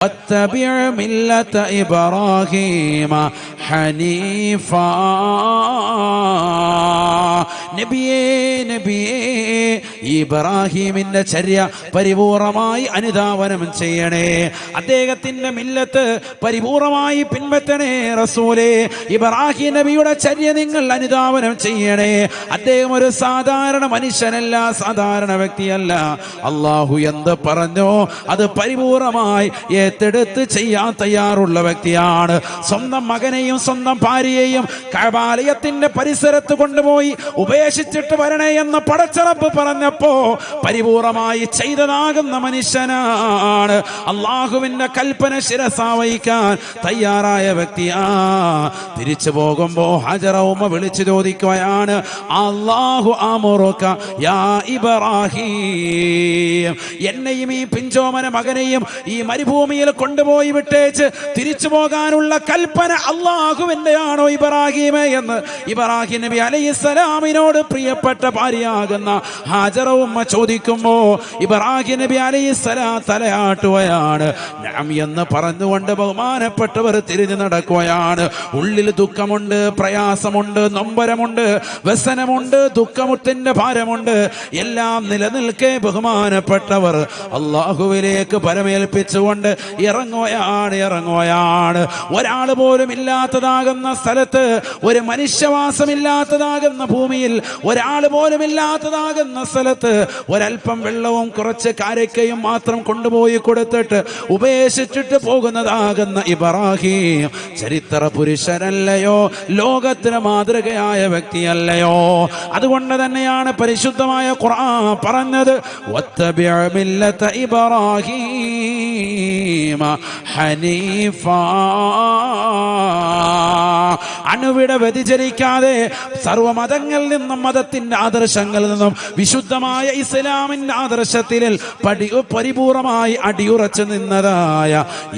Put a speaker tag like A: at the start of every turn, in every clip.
A: واتبع ملة إبراهيم حنيفا നബിയേ ഇബ്രാഹിമിന്റെ ചര്യ പരിപൂർണമായി അനുധാവനം ചെയ്യണേ. അദ്ദേഹത്തിന്റെ മില്ലത്ത് പരിപൂർണമായി പിൻപറ്റണേ റസൂലേ. ഇബ്രാഹിം നബിയുടെ ചര്യ നിങ്ങൾ അനുധാവനം ചെയ്യണേ. അദ്ദേഹം ഒരു സാധാരണ മനുഷ്യനല്ല, സാധാരണ വ്യക്തിയല്ല. അള്ളാഹു എന്ത് പറഞ്ഞോ അത് പരിപൂർണമായി ഏറ്റെടുത്ത് ചെയ്യാൻ തയ്യാറുള്ള വ്യക്തിയാണ്. സ്വന്തം മകനെയും സ്വന്തം ഭാര്യയെയും കഅബാലയത്തിന്റെ പരിസരത്ത് കൊണ്ടുപോയി ഉപേക്ഷിച്ചിട്ട് വരണേ എന്ന് പടച്ചറബ് പറഞ്ഞപ്പോ പരിപൂർണമായി ചെയ്തതാകുന്ന മനുഷ്യനാണ്. അള്ളാഹുവിന്റെ കൽപ്പന ശിരസാവഹിക്കാൻ തയ്യാറായ വ്യക്തിയാ. തിരിച്ചു പോകുമ്പോ ഹജറ ഉമ്മ വിളിച്ചു ചോദിക്കുകയാണ്, അല്ലാഹു അമുറുക യാ ഇബ്രാഹിം, എന്നെയും ഈ പിഞ്ചോമന മകനെയും ഈ മരുഭൂമിയിൽ കൊണ്ടുപോയി വിട്ടേച്ച് തിരിച്ചു പോകാനുള്ള കൽപ്പന അള്ളാഹുവിന്റെ ആണോ ഇബ്രാഹിമേ എന്ന് ഇബ്രാഹിം നബി അലൈഹിസ്സലാമിനോട് പ്രിയപ്പെട്ട ഭാര്യയാകുന്ന ഹാജറ ഉമ്മ ചോദിക്കുമ്പോ ഇബ്രാഹിം നബി അലൈഹിസ്സലാം തലയാട്ടുകയാണ്. നഅം എന്ന് പറഞ്ഞുകൊണ്ട് ബഹുമാനപ്പെട്ടവർ തിരിഞ്ഞു നടക്കുകയാണ്. ഉള്ളിൽ ദുഃഖമുണ്ട്, പ്രയാസമുണ്ട്, നൊമ്പരമുണ്ട്, വ്യസനമുണ്ട്, ദുഃഖമുത്തിന്റെ ഭാരമുണ്ട്. എല്ലാം നിലനിൽക്കെ ബഹുമാനപ്പെട്ടവർ അള്ളാഹുവിലേക്ക് പരമേൽപ്പിച്ചുകൊണ്ട് ഇറങ്ങുകയാണ്. ഒരാൾ പോലും ഇല്ലാത്തതാകുന്ന സ്ഥലത്ത്, ഒരു മനുഷ്യവാസമില്ലാത്തതാകുന്ന ഭൂമിയിൽ, ഒരാൾ പോലും ഇല്ലാത്തതാകുന്ന സ്ഥലത്ത് ഒരൽപ്പം വെള്ളവും കുറച്ച് കാരക്കയും മാത്രം കൊണ്ടുപോയി കൊടുത്തിട്ട് ഉപേക്ഷിച്ചിട്ട് പോകുന്നതാകുന്ന ഇബ്രാഹിം ചരിത്ര പുരുഷനല്ലയോ? ലോകത്തിന് മാതൃകയായ വ്യക്തിയല്ലയോ? അതുകൊണ്ട് തന്നെയാണ് പരിശുദ്ധമായ ഖുർആൻ പറഞ്ഞത്, വത്തബിഅ മില്ലത ഇബ്രാഹിം ഹനീഫാ. അണുവിട വ്യതിചരിക്കാതെ സർവ്വമതങ്ങളിൽ നിന്നും മതത്തിന്റെ ആദർശങ്ങളിൽ നിന്നും വിശുദ്ധമായ ഇസ്ലാമിന്റെ ആദർശത്തിൽ പരിപൂർണമായി അടിയുറച്ചു നിന്നതായ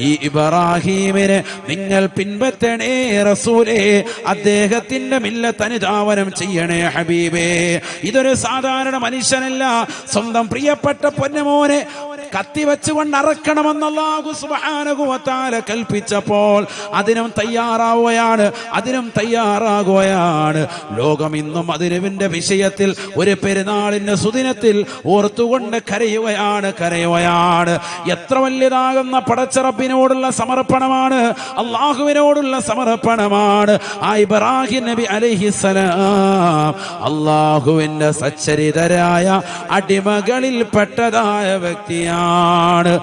A: ഈ ഇബ്രാഹിമിനെ നിങ്ങൾ പിൻപറ്റണേ റസൂലേ. അദ്ദേഹത്തിന്റെ മില്ലത്ത് അനുധാവനം ചെയ്യണേ ഹബീബേ. ഇതൊരു സാധാരണ മനുഷ്യനല്ല. സ്വന്തം പ്രിയപ്പെട്ട പൊന്നുമോനെ കത്തിവെച്ചുകൊണ്ട് അറക്കണമെന്ന് അല്ലാഹു സുബ്ഹാനഹു വ തആല കൽപ്പിച്ചപ്പോൾ അതിനും തയ്യാറാകുകയാണ്. ലോകം ഇന്നും അതിനുവിന്റെ വിഷയത്തിൽ ഒരു പെരുന്നാളിന്റെ സുദിനത്തിൽ ഓർത്തുകൊണ്ട് കരയുകയാണ്. എത്ര വലിയതാകുന്ന പടച്ചറബിനോടുള്ള സമർപ്പണമാണ്, അള്ളാഹുവിനോടുള്ള സമർപ്പണമാണ്. ആ ഇബ്രാഹിം നബി അലൈഹിസ്സലാം അള്ളാഹുവിന്റെ സച്ചരിതരായ അടിമകളിൽ പെട്ടതായ വ്യക്തിയാണ്.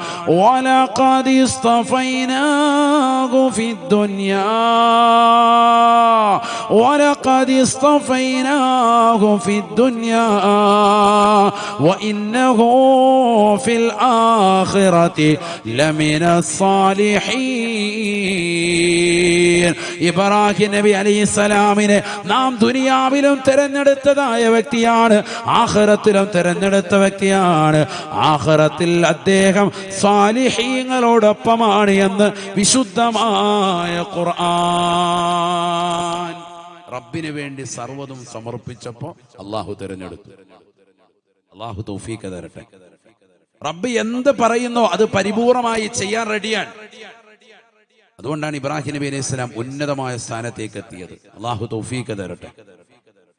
A: വലഖദ് ഇസ്തഫൈനാഹു ഫിദ്ദുനിയാ ولقد اصطفيناه في الدنيا وإنه في الآخرة لمن الصالحين. ഇബ്രാഹിം നബി അലൈഹിസ്സലാമിനെ നാം ദുനിയാവിലും തിരഞ്ഞെടുത്തതായ വ്യക്തിയാണ്, ആഖിറത്തിലും തിരഞ്ഞെടുത്ത വ്യക്തിയാണ്. ആഖിറത്തിൽ അദ്ദേഹം സാലിഹീങ്ങളോടൊപ്പമാണ് എന്ന് വിശുദ്ധമായ ഖുർആൻ. റബ്ബിന് വേണ്ടി സർവ്വതും സമർപ്പിച്ചപ്പോ അള്ളാഹു തിരഞ്ഞെടുത്തു. അള്ളാഹു തൗഫീഖ് തരട്ടെ. റബ്ബ് എന്ത് പറയുന്നോ അത് പരിപൂർണമായി ചെയ്യാൻ റെഡിയാണ്. അതുകൊണ്ടാണ് ഇബ്രാഹിം നബി അലൈഹി സ്വലാം ഉന്നതമായ സ്ഥാനത്തേക്ക് എത്തിയത്. അള്ളാഹു തൗഫീഖ് തരട്ടെ.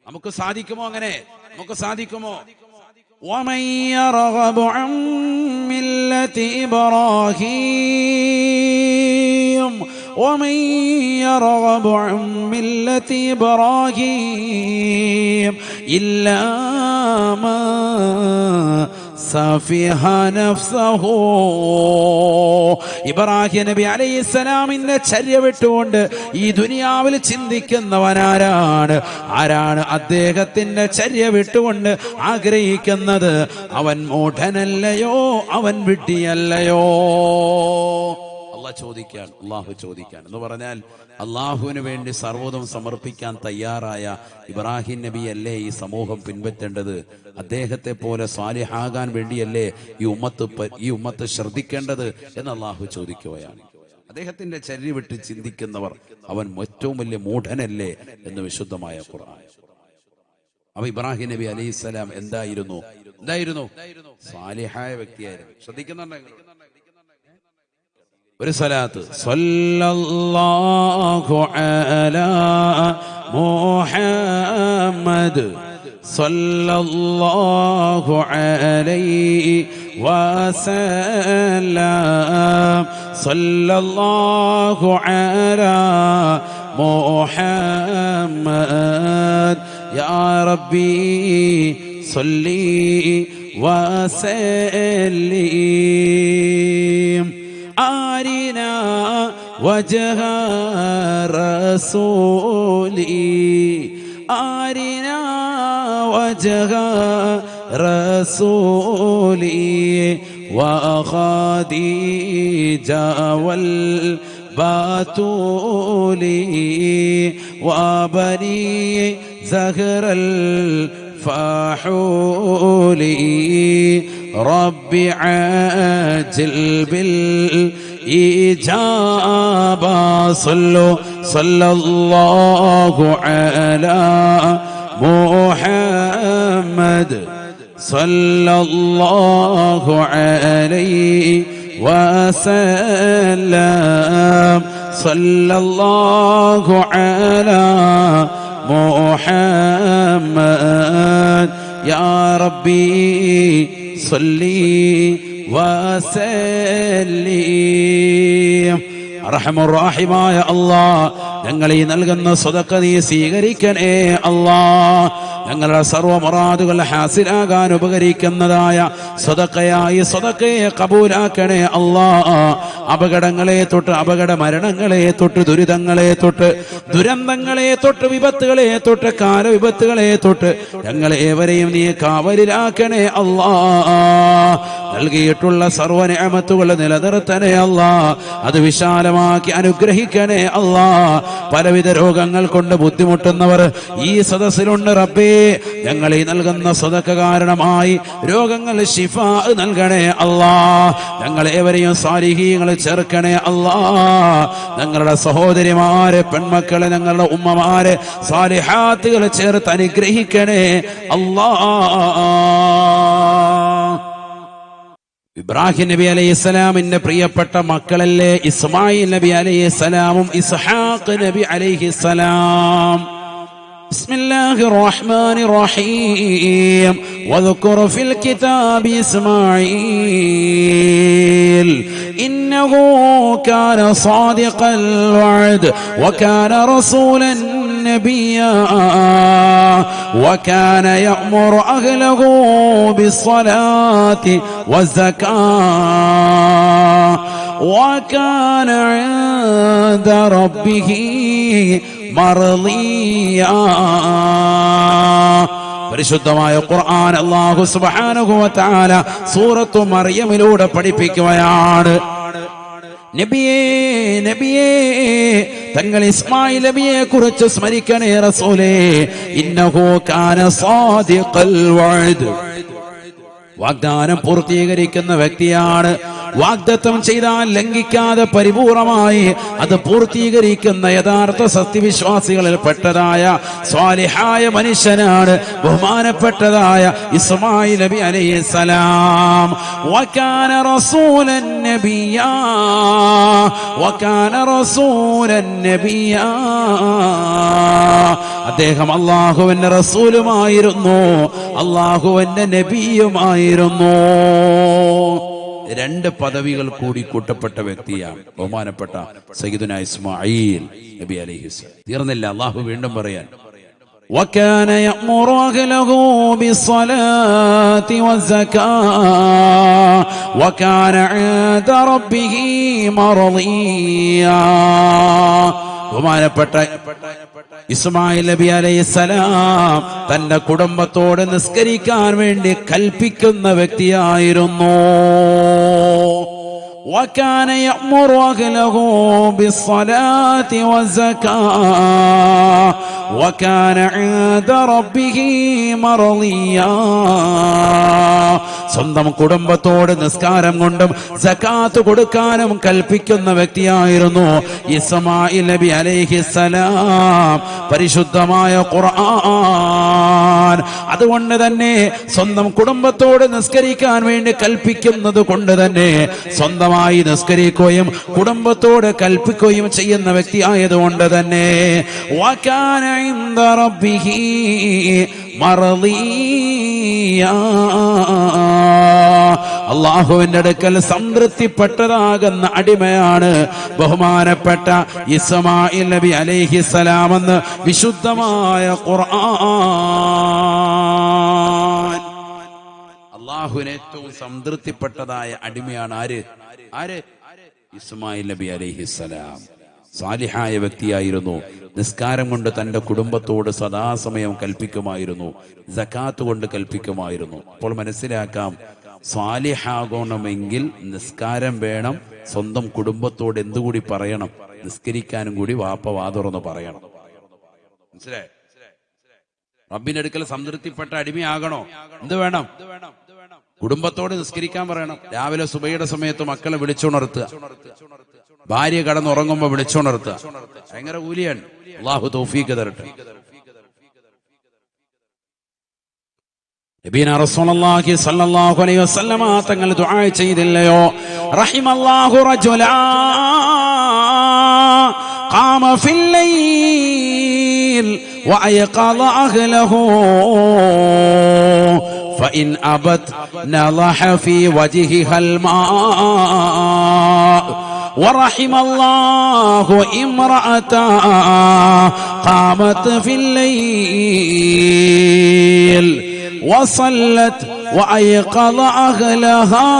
A: നമുക്ക് സാധിക്കുമോ? അങ്ങനെ നമുക്ക് സാധിക്കുമോ? ومن يرغب عن ملة إبراهيم ومن يرغب عن ملة إبراهيم إلا من സഫിഹ നഫ്സഹു. ഇബ്രാഹിം നബി അലൈഹിസ്സലാമിന്റെ ചര്യ വിട്ടുകൊണ്ട് ഈ ദുനിയാവിൽ ചിന്തിക്കുന്നവനാരാണ്? ആരാണ് അദ്ദേഹത്തിന്റെ ചര്യ വിട്ടുകൊണ്ട് ആഗ്രഹിക്കുന്നത്? അവൻ മൂഢനല്ലയോ? അവൻ വിഡ്ഢിയല്ലയോ? അള്ളാഹു ചോദിക്കാൻ എന്ന് പറഞ്ഞാൽ അള്ളാഹുവിന് വേണ്ടി സർവ്വതും സമർപ്പിക്കാൻ തയ്യാറായ ഇബ്രാഹിം നബിയല്ലേ ഈ സമൂഹം പിൻപറ്റേണ്ടത്? അദ്ദേഹത്തെ പോലെ സാലിഹാകാൻ വേണ്ടിയല്ലേ ഈ ഉമ്മത്ത് ശ്രദ്ധിക്കേണ്ടത് എന്ന് അള്ളാഹു ചോദിക്കുകയാണ്. അദ്ദേഹത്തിന്റെ ചര്യ വിട്ട് ചിന്തിക്കുന്നവർ അവൻ ഏറ്റവും വലിയ മൂഢനല്ലേ എന്ന് വിശുദ്ധമായ ഖുർആൻ. അപ്പൊ ഇബ്രാഹിം നബി അലൈഹിസ്സലാം എന്തായിരുന്നു? സാലിഹായ വ്യക്തിയായിരുന്നു. ശ്രദ്ധിക്കുന്നുണ്ടെങ്കിൽ ഒരു സ്വലാത്ത്. സല്ലല്ലാഹു അലാ മുഹമ്മദ് സല്ലല്ലാഹു അലൈഹി വസല്ലം സല്ലല്ലാഹു അലാ മുഹമ്മദ് യാ റബ്ബി സല്ലി വസല്ലിം ആരിനാ വജ്ഹ റസൂലി ആരിനാ വജ്ഹ റസൂലി വഖദീജ വൽ ബാതൂലി വബനി സഹറൽ فحولي ربي عاجل بالإجابة صلى الله على محمد صلى الله عليه وسلم صلى الله على محمد يا ربي صلي وسلم റഹ്മായ അല്ലാഹ് ഞങ്ങൾ ഈ നൽകുന്ന സദഖ നീ സ്വീകരിക്കണേ അല്ലാഹ്. ഞങ്ങളുടെ സർവ്വ മുറാദുകൾ ഹാസിലാകാൻ ഉപകരിക്കുന്നതായ സദഖയായി സദഖയെ കബൂലാക്കണേ അല്ലാഹ്. അപകടങ്ങളെ തൊട്ട് അപകട മരണങ്ങളെ തൊട്ട് ദുരിതങ്ങളെ തൊട്ട് ദുരന്തങ്ങളെ തൊട്ട് വിപത്തുകളെ തൊട്ട് കാലവിപത്തുകളെ തൊട്ട് ഞങ്ങളെ ഏവരെയും നീ കാവലിലാക്കണേ അല്ലാഹ്. നൽകിയിട്ടുള്ള സർവ്വ നിഅമത്തുകൾ നിലനിർത്തണേ അല്ലാഹ്. അത് വിശാലമാക്കി അനുഗ്രഹിക്കണേ അല്ലാഹ്. പലവിധ രോഗങ്ങൾ കൊണ്ട് ബുദ്ധിമുട്ടുന്നവർ ഈ സദസ്സിലുണ്ട് റബ്ബേ. ഞങ്ങൾ ഈ നൽകുന്ന സദഖ കാരണമായി രോഗങ്ങൾ ശിഫാ നൽകണേ അല്ലാഹ്. ഞങ്ങളേവരെയും സാലിഹീങ്ങൾ ചേർക്കണേ അല്ലാഹ്. ഞങ്ങളുടെ സഹോദരിമാരെ പെൺമക്കളെ ഞങ്ങളുടെ ഉമ്മമാരെ സാലിഹാത്തുകൾ ചേർത്ത് അനുഗ്രഹിക്കണേ അല്ലാഹ്. ഇബ്രാഹിം നബി അലൈഹിസ്സലാമിന്റെ പ്രിയപ്പെട്ട മക്കളല്ലേ ഇസ്മായിൽ നബി അലൈഹിസ്സലാമും ഇസ്ഹാഖ് നബി അലൈഹിസ്സലാം. بسم الله الرحمن الرحيم واذكر في الكتاب إسماعيل إنه كان صادق الوعد وكان رسولا نبيا وكان يأمر أهله بالصلاة والزكاة وكان عند ربه മർളിയാ. പരിശുദ്ധമായ ഖുർആൻ അല്ലാഹു സുബ്ഹാനഹു വ തആല സൂറത്തു മർയമിലൂടെ പഠിപ്പിക്കുകയാണ്. നബിയേ നബിയേ തങ്ങൾ ഇസ്മായിൽ നബിയെ കുറിച്ച് സ്മരിക്കണേ റസൂലേ. ഇന്നഹു കാന സാദിഖൽ വഅദ്, വാഗ്ദാനം പൂർത്തീകരിക്കുന്ന വ്യക്തിയാണ്. വാഗ്ദത്തം ചെയ്താൽ ലംഘിക്കാതെ പരിപൂർണമായി അത് പൂർത്തീകരിക്കുന്ന യഥാർത്ഥ സത്യവിശ്വാസികളിൽ പെട്ടതായ സ്വാലിഹായ മനുഷ്യനാണ് ബഹുമാനപ്പെട്ടതായ ഇസ്മായിൽ നബി അലൈഹിസ്സലാം. വകാന റസൂലൻ നബിയാ വകാന റസൂലൻ നബിയാ. അദ്ദേഹം അല്ലാഹുവിന്റെ റസൂലുമായിരുന്നു, അല്ലാഹുവിന്റെ നബിയുമായിരുന്നു. രണ്ട് പദവികൾ കൂടി കൂട്ടപ്പെട്ട വ്യക്തിയാണ് ബഹുമാനപ്പെട്ട സയ്യിദുനാ ഇസ്മായിൽ നബി അലൈഹിസ്സലാം. തീർന്നില്ല, അല്ലാഹു വീണ്ടും പറയാൻ وكان يأمر أهله بالصلاة والزكاة وكان عند ربه مرضيا. ബഹുമാനപ്പെട്ട ഇസ്മായിൽ നബി അലൈഹിസ്സലാം തന്റെ കുടുംബത്തോട് നിസ്കരിക്കാൻ വേണ്ടി കൽപ്പിക്കുന്ന വ്യക്തിയായിരുന്നു. وكان يأمر أهله بالصلاة والزكاة വകാന ഇൻദ റബ്ബിഹി മർളിയാ. സ്വന്തം കുടുംബത്തോട് നിസ്കാരം കൊണ്ടും സകാത്ത് കൊടുക്കാനും കൽപ്പിക്കുന്ന വ്യക്തിയായിരുന്നു ഇസ്മായിൽ നബി അലൈഹിസ്സലാം. പരിശുദ്ധമായ ഖുർആൻ അതുകൊണ്ട് തന്നെ സ്വന്തം കുടുംബത്തോട് നിസ്കരിക്കാൻ വേണ്ടി കൽപ്പിക്കുന്നത് കൊണ്ട് തന്നെ സ്വന്തമായി നിസ്കരിക്കുകയും കുടുംബത്തോട് കൽപ്പിക്കുകയും ചെയ്യുന്ന വ്യക്തി ആയതുകൊണ്ട് തന്നെ വകാന ഇൻദ റബ്ബിഹി മർളിയാ. അല്ലാഹുവിന്റെ അടുക്കൽ സംതൃപ്തിപ്പെട്ടതാകുന്ന അടിമയാണ് ബഹുമാനപ്പെട്ട ഇസ്മായിൽ നബി അലൈഹിസ്സലാം എന്ന് വിശുദ്ധമായ ഖുർആൻ. അല്ലാഹുവിന് ഏറ്റവും സംതൃപ്തിപ്പെട്ടതായ അടിമയാണ് ആര്? ഇസ്മായിൽ നബി അലൈഹിസ്സലാം. സാലിഹായ വ്യക്തിയായിരുന്നു. നിസ്കാരം കൊണ്ട് തന്റെ കുടുംബത്തോട് സദാസമയം കൽപ്പിക്കുമായിരുന്നു, സകാത്ത് കൊണ്ട് കൽപ്പിക്കുമായിരുന്നു. അപ്പോൾ മനസ്സിലാക്കാം, സാലിഹാകണമെങ്കിൽ നിസ്കാരം വേണം, സ്വന്തം കുടുംബത്തോട് എന്തുകൂടി പറയണം, നിസ്കരിക്കാനും കൂടി വാപ്പ വാതുറന്ന് പറയണം. മനസ്സിലായി? റബ്ബിന്റെ അടുക്കൽ സംതൃപ്തിപ്പെട്ട അടിമയാകണോ? എന്ത് വേണം? കുടുംബത്തോട് നിസ്കരിക്കാൻ പറയണം. രാവിലെ സുബഹിയുടെ സമയത്ത് മക്കളെ വിളിച്ചുണർത്തുക, ഭാര്യ കടന്നുറങ്ങുമ്പോ വിളിച്ചുണർത്തുക. ഭയങ്കര കൂലിയാണ്. അല്ലാഹു തൗഫീഖ് തരട്ടെ. നബീന റസൂലുള്ളാഹി സ്വല്ലല്ലാഹു അലൈഹി വസല്ലമ തങ്ങൾ ദുആ ചെയ്തില്ലയോ, റഹിമല്ലാഹു റജുലാ ഖാമ ഫിൽ ലൈൽ വഅയഖള അഹ്ലഹു فإن أبت نضح في وجهها الماء ورحم الله امرأة قامت في الليل وصلت وأيقظ أهلها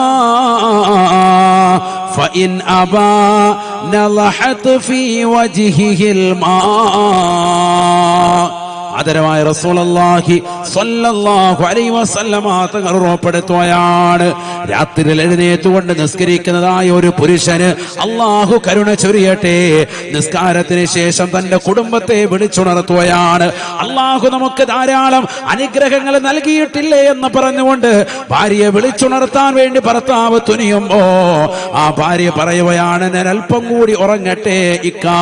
A: فإن أبى نضحت في وجهه الماء. ആദരവായ റസൂലുള്ളാഹി സ്വല്ലല്ലാഹു അലൈഹി വസല്ലമ തങ്ങൾ ഉറപ്പെടുത്തുകയാണ്, രാത്രിയിൽ എഴുന്നേറ്റുകൊണ്ട് നിസ്കരിക്കുന്നതായ ഒരു പുരുഷന് അല്ലാഹു കരുണ ചൊരിയട്ടെ. നിസ്കാരത്തിന് ശേഷം തന്റെ കുടുംബത്തെ വിളിച്ചുണർത്തുകയാണ്. അല്ലാഹു നമുക്ക് ധാരാളം അനുഗ്രഹങ്ങൾ നൽകിയിട്ടില്ലേ എന്ന് പറഞ്ഞുകൊണ്ട് ഭാര്യയെ വിളിച്ചുണർത്താൻ വേണ്ടി ഭർത്താവ് തുനിയുമ്പോ ആ ഭാര്യ പറയുകയാണ്, ഞാൻ അല്പം കൂടി ഉറങ്ങട്ടെ ഇക്കാ,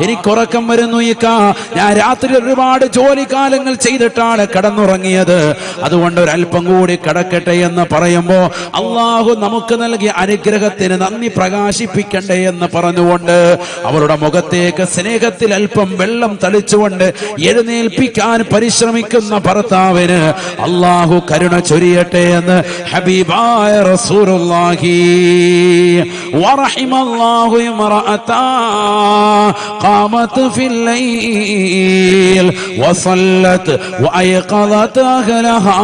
A: എനിക്കുറക്കം വരുന്നു ഇക്കാ, ഞാൻ രാത്രി ഒരുപാട് ജോലിക്കാലങ്ങൾ ചെയ്തിട്ടാണ് കടന്നുറങ്ങിയത്, അതുകൊണ്ട് ഒരല്പം കൂടി കിടക്കട്ടെ എന്ന് പറയുമ്പോ അള്ളാഹു നമുക്ക് നൽകിയ അനുഗ്രഹത്തിന് നന്ദി പ്രകാശിപ്പിക്കണ്ടേ എന്ന് പറഞ്ഞുകൊണ്ട് അവരുടെ മുഖത്തേക്ക് സ്നേഹത്തിൽ അല്പം വെള്ളം തളിച്ചുകൊണ്ട് എഴുന്നേൽപ്പിക്കാൻ പരിശ്രമിക്കുന്ന ഭർത്താവിന് അള്ളാഹു കരുണ ചൊരിയട്ടെ എന്ന് ഹബീബായ റസൂലുള്ളാഹി. വറഹിമല്ലാഹു ഇംറഅതാ ഖാമത് ഫിൽ ലൈൽ വസല്ലത് വഅയഖളത് അഹ്ലഹാ.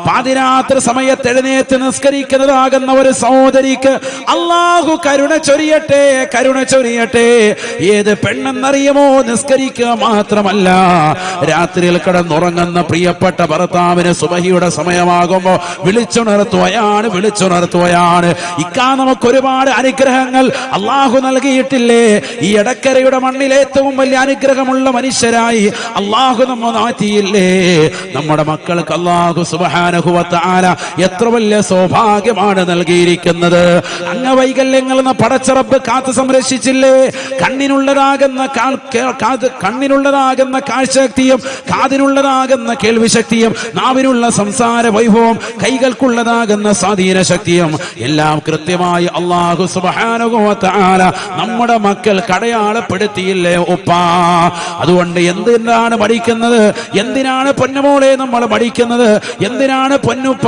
A: പാതിരാത്രി സമയത്ത് എഴുന്നേറ്റ് നിസ്കരിക്കുന്നതാകുന്ന ഒരു സഹോദരിക്ക് അല്ലാഹു കരുണ ചൊരിയട്ടെ, കരുണ ചൊരിയട്ടെ. ഏത് പെണ്ണെന്നറിയുമോ? നിസ്കരിക്കുക മാത്രമല്ല, രാത്രിയിൽ കിടന്നുറങ്ങുന്ന പ്രിയപ്പെട്ട ഭർത്താവിന് സുബഹിയുടെ സമയമാകുമ്പോ വിളിച്ചുണർത്തുകയാണ്. ഇക്കാ നമുക്ക് ഒരുപാട് അനുഗ്രഹങ്ങൾ അല്ലാഹു നൽകിയിട്ടില്ലേ? ഈ എടക്കരയുടെ മണ്ണിൽ ഏറ്റവും വലിയ അനുഗ്രഹമുള്ള മനുഷ്യരായി അല്ലാഹു നമ്മെ മാറ്റിയില്ലേ? നമ്മുടെ മക്കൾക്ക് അല്ലാഹു സുബ്ഹാനഹു വ തആല എത്ര വലിയ സൗഭാഗ്യമാണ് നൽകിയിരിക്കുന്നത്. അംഗവൈകല്യങ്ങൾ എന്ന പടച്ച റബ്ബ് കാത്തു സംരക്ഷിച്ചില്ലേ? കണ്ണിനുള്ളതാകുന്ന കാഴ്ചശക്തിയും കാതിനുള്ളതാകുന്ന കേൾവിശക്തിയും നാവിനുള്ള സംസാര വൈഭവം കൈകൾക്കുള്ളതാകുന്ന സ്വാധീന ശക്തിയും എല്ലാം കൃത്യമായി അല്ലാഹു സുബ്ഹാനഹു വ തആല നമ്മുടെ മക്കൾ അടയാളപ്പെടുത്തിയില്ലേ ഉപ്പാ? അതുകൊണ്ട് എന്തിനാണ് മടിക്കുന്നത്? എന്തിനാണ് പൊന്നുമോളെ നമ്മൾ മടിക്കുന്നത്? എന്തിനാണ് പൊന്നുപ്പ,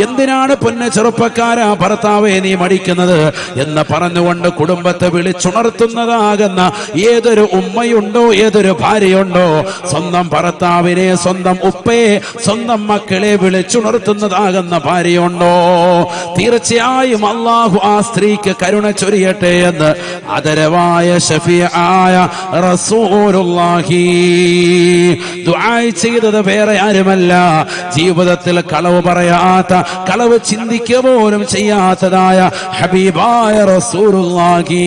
A: എന്തിനാണ് പൊന്നു ചെറുപ്പക്കാരാ ഭർത്താവേ നീ മടിക്കുന്നത് എന്ന് പറഞ്ഞുകൊണ്ട് കുടുംബത്തെ വിളിച്ചുണർത്തുന്നതാകുന്ന ഏതൊരു ഉമ്മയുണ്ടോ, ഏതൊരു ഭാര്യയുണ്ടോ, സ്വന്തം ഭർത്താവിനെ, സ്വന്തം ഉപ്പയെ, സ്വന്തം മക്കളെ വിളിച്ചുണർത്തുന്നതാകുന്ന ഭാര്യയുണ്ടോ? തീർച്ചയായും അല്ലാഹു ആ സ്ത്രീക്ക് കരുണ ചൊരിയട്ടെ എന്ന് ആദരവായ ശഫീആയ റസൂലുള്ളാഹി ദുആ ചെയ്തത് വേറെ ആരുമല്ല, ജീവിതത്തിൽ കളവ് പറയാത്ത, കളവ് ചിന്തിക്കുക പോലും ചെയ്യാത്തതായ ഹബീബായ റസൂലുള്ളാഹി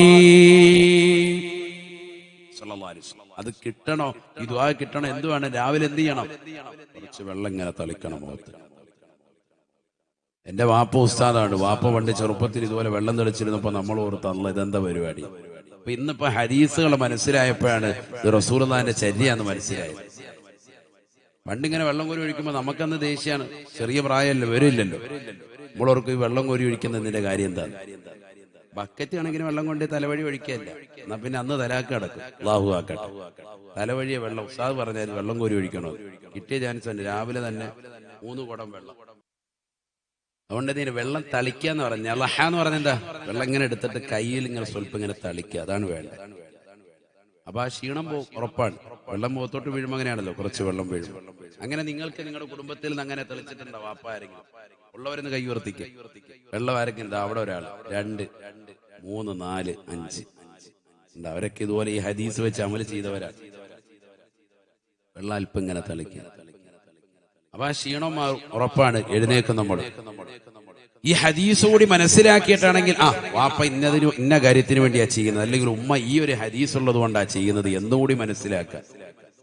A: സ്വല്ലല്ലാഹു അലൈഹി വസല്ലം. അത് കിട്ടണോ, ഈ ദുആ കിട്ടണോ, എന്തുവാണ്? രാവിലെ എന്ത് ചെയ്യണം? കുറച്ച് വെള്ളം ഇങ്ങനെ തളിക്കണം മുഖത്ത്. എന്റെ വാപ്പ ഉസ്താദാണ്. വാപ്പ പണ്ട് ചെറുപ്പത്തിൽ ഇതുപോലെ വെള്ളം തെളിച്ചിരുന്നപ്പോ നമ്മൾ ഓർത്തല്ല ഇതെന്താ പരിപാടി. അപ്പൊ ഇന്നിപ്പോ ഹദീസുകൾ മനസ്സിലായപ്പോഴാണ് ഇത് റസൂലുള്ളാഹിന്റെ ചര്യയാന്ന് മനസ്സിലായത്. പണ്ടിങ്ങനെ വെള്ളം കോരി ഒഴിക്കുമ്പോ നമുക്കന്ന് ദേഷ്യാണ്. ചെറിയ പ്രായമല്ലോ, വരില്ലല്ലോ. നമ്മളോർക്ക് ഈ വെള്ളം കോരി ഒഴിക്കുന്നതിന്റെ കാര്യം എന്താണ്? ബക്കറ്റ് ആണെങ്കിലും വെള്ളം കൊണ്ട് തലവഴി ഒഴിക്കല്ല. എന്നാ പിന്നെ അന്ന് തലാക്ക് കിടക്കും. അല്ലാഹു ആക്കട്ടെ. തലവഴിയെ വെള്ളം ഉസ്താദ് പറഞ്ഞാൽ വെള്ളം കോരി ഒഴിക്കണോ? കിട്ടിയ ചാൻസ് ഉണ്ട്. രാവിലെ തന്നെ 3 കുടം വെള്ളം. അതുകൊണ്ട് ഇതിന് വെള്ളം തളിക്കാന്ന് പറഞ്ഞ ലഹ എന്ന് പറഞ്ഞ എന്താ? വെള്ളം ഇങ്ങനെ എടുത്തിട്ട് കയ്യിൽ ഇങ്ങനെ സ്വല്പം ഇങ്ങനെ തളിക്കുക. അതാണ് വേണ്ടത്. അപ്പൊ ആ ക്ഷീണം ഉറപ്പാണ്. വെള്ളം മുഖത്തോട്ട് വീഴുമ്പോൾ അങ്ങനെയാണല്ലോ, കുറച്ച് വെള്ളം വീഴും. അങ്ങനെ നിങ്ങൾക്ക് നിങ്ങളുടെ കുടുംബത്തിൽ നിന്ന് അങ്ങനെ തെളിച്ചിട്ടുണ്ടോ? വാപ്പ ആരെങ്കിലും ഉള്ളവരെന്ന് കൈ ഉയർത്തിക്കുക. വെള്ളം ആരെങ്കിലും എന്താ? അവിടെ ഒരാൾ, 2, 3, 4, 5 ഉണ്ട്. അവരൊക്കെ ഇതുപോലെ ഈ ഹദീസ് വെച്ച് അമൽ ചെയ്തവരാണ്. വെള്ളം അല്പം ഇങ്ങനെ തളിക്കുക. അപ്പൊ ആ ക്ഷീണം ഉറപ്പാണ്. എഴുന്നേക്കും നമ്മൾ. ഈ ഹദീസ് കൂടി മനസ്സിലാക്കിയിട്ടാണെങ്കിൽ വാപ്പ ഇന്ന കാര്യത്തിന് വേണ്ടിയാ ചെയ്യുന്നത്, അല്ലെങ്കിൽ ഉമ്മ ഈ ഒരു ഹദീസ് ഉള്ളത് കൊണ്ടാ ചെയ്യുന്നത് എന്നുകൂടി മനസ്സിലാക്കുക.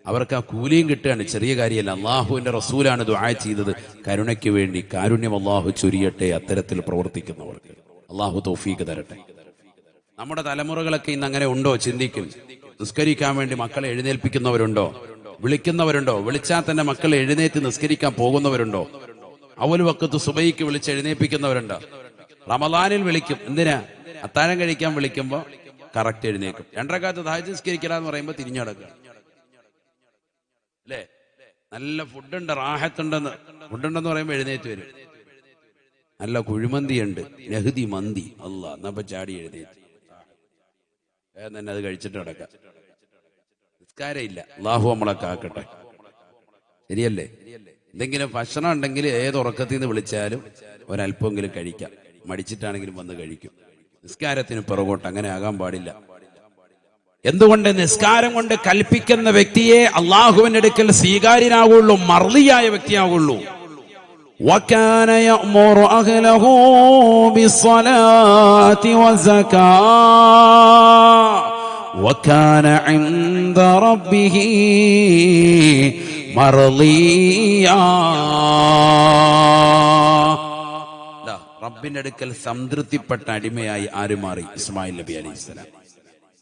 A: അവർക്ക് ആ കൂലിയും കിട്ടുകയാണ്. ചെറിയ കാര്യമല്ല. അള്ളാഹുവിന്റെ റസൂലാണ് ദുആ ചെയ്തത് കരുണയ്ക്ക് വേണ്ടി. കാരുണ്യം അള്ളാഹു ചൊരിയട്ടെ അത്തരത്തിൽ പ്രവർത്തിക്കുന്നവർക്ക്. അള്ളാഹു തൗഫീഖ് തരട്ടെ. നമ്മുടെ തലമുറകളൊക്കെ ഇന്ന് അങ്ങനെ ഉണ്ടോ? ചിന്തിക്കും. നിസ്കരിക്കാൻ വേണ്ടി മക്കളെ എഴുന്നേൽപ്പിക്കുന്നവരുണ്ടോ? വിളിക്കുന്നവരുണ്ടോ? വിളിച്ചാൽ തന്നെ മക്കളെ എഴുന്നേറ്റ് നിസ്കരിക്കാൻ പോകുന്നവരുണ്ടോ? അവൽ വക്കത്ത് സുബൈക്ക് വിളിച്ച് എഴുന്നേൽപ്പിക്കുന്നവരുണ്ടോ? റമദാനിൽ വിളിക്കും. എന്തിനാ? അത്താഴം കഴിക്കാൻ വിളിക്കുമ്പോ കറക്റ്റ് എഴുന്നേക്കും. 2 റക്അത്ത് തഹജ്ജുദ് നിസ്കരിക്കലാന്ന് പറയുമ്പോ തിരിഞ്ഞടക്കുക. അല്ലേ? നല്ല ഫുഡുണ്ട്, ഫുഡുണ്ടെന്ന് പറയുമ്പോ എഴുന്നേറ്റ് വരും. നല്ല കുഴിമന്തി ഉണ്ട്, നെഹ്ദി മന്തി. അല്ലാ, എന്നപ്പോ ചാടി എഴുന്നേറ്റ് തന്നെ അത് കഴിച്ചിട്ട് നടക്കാം. നിസ്കാരമില്ല. അല്ലാഹു നമ്മളെ കാക്കട്ടെ. ശരിയല്ലേ? എന്തെങ്കിലും ഭക്ഷണം ഉണ്ടെങ്കിൽ ഏത് ഉറക്കത്തിൽ നിന്ന് വിളിച്ചാലും ഒരല്പമെങ്കിലും കഴിക്കാം. മടിച്ചിട്ടാണെങ്കിലും വന്ന് കഴിക്കും. നിസ്കാരത്തിന് പിറകോട്ട് അങ്ങനെ ആകാൻ പാടില്ല. എന്തുകൊണ്ട്? നിസ്കാരം കൊണ്ട് കൽപ്പിക്കുന്ന വ്യക്തിയെ അള്ളാഹുവിന്റെ അടുക്കൽ സ്വീകാര്യനാവുള്ളൂ, മർളിയായ വ്യക്തിയാവുള്ളൂ. وَكَانَ يَأْمُرُ أَهْلَهُ بِالصَّلَاةِ وَالزَّكَاةِ وَكَانَ عِندَ رَبِّهِ മർളിയാ. റബ്ബിന്റെ അടുക്കൽ സംതൃപ്തിപ്പെട്ട അടിമയായി ആര് മാറി? ഇസ്മായിൽ നബി അലൈഹിസ്സലാം.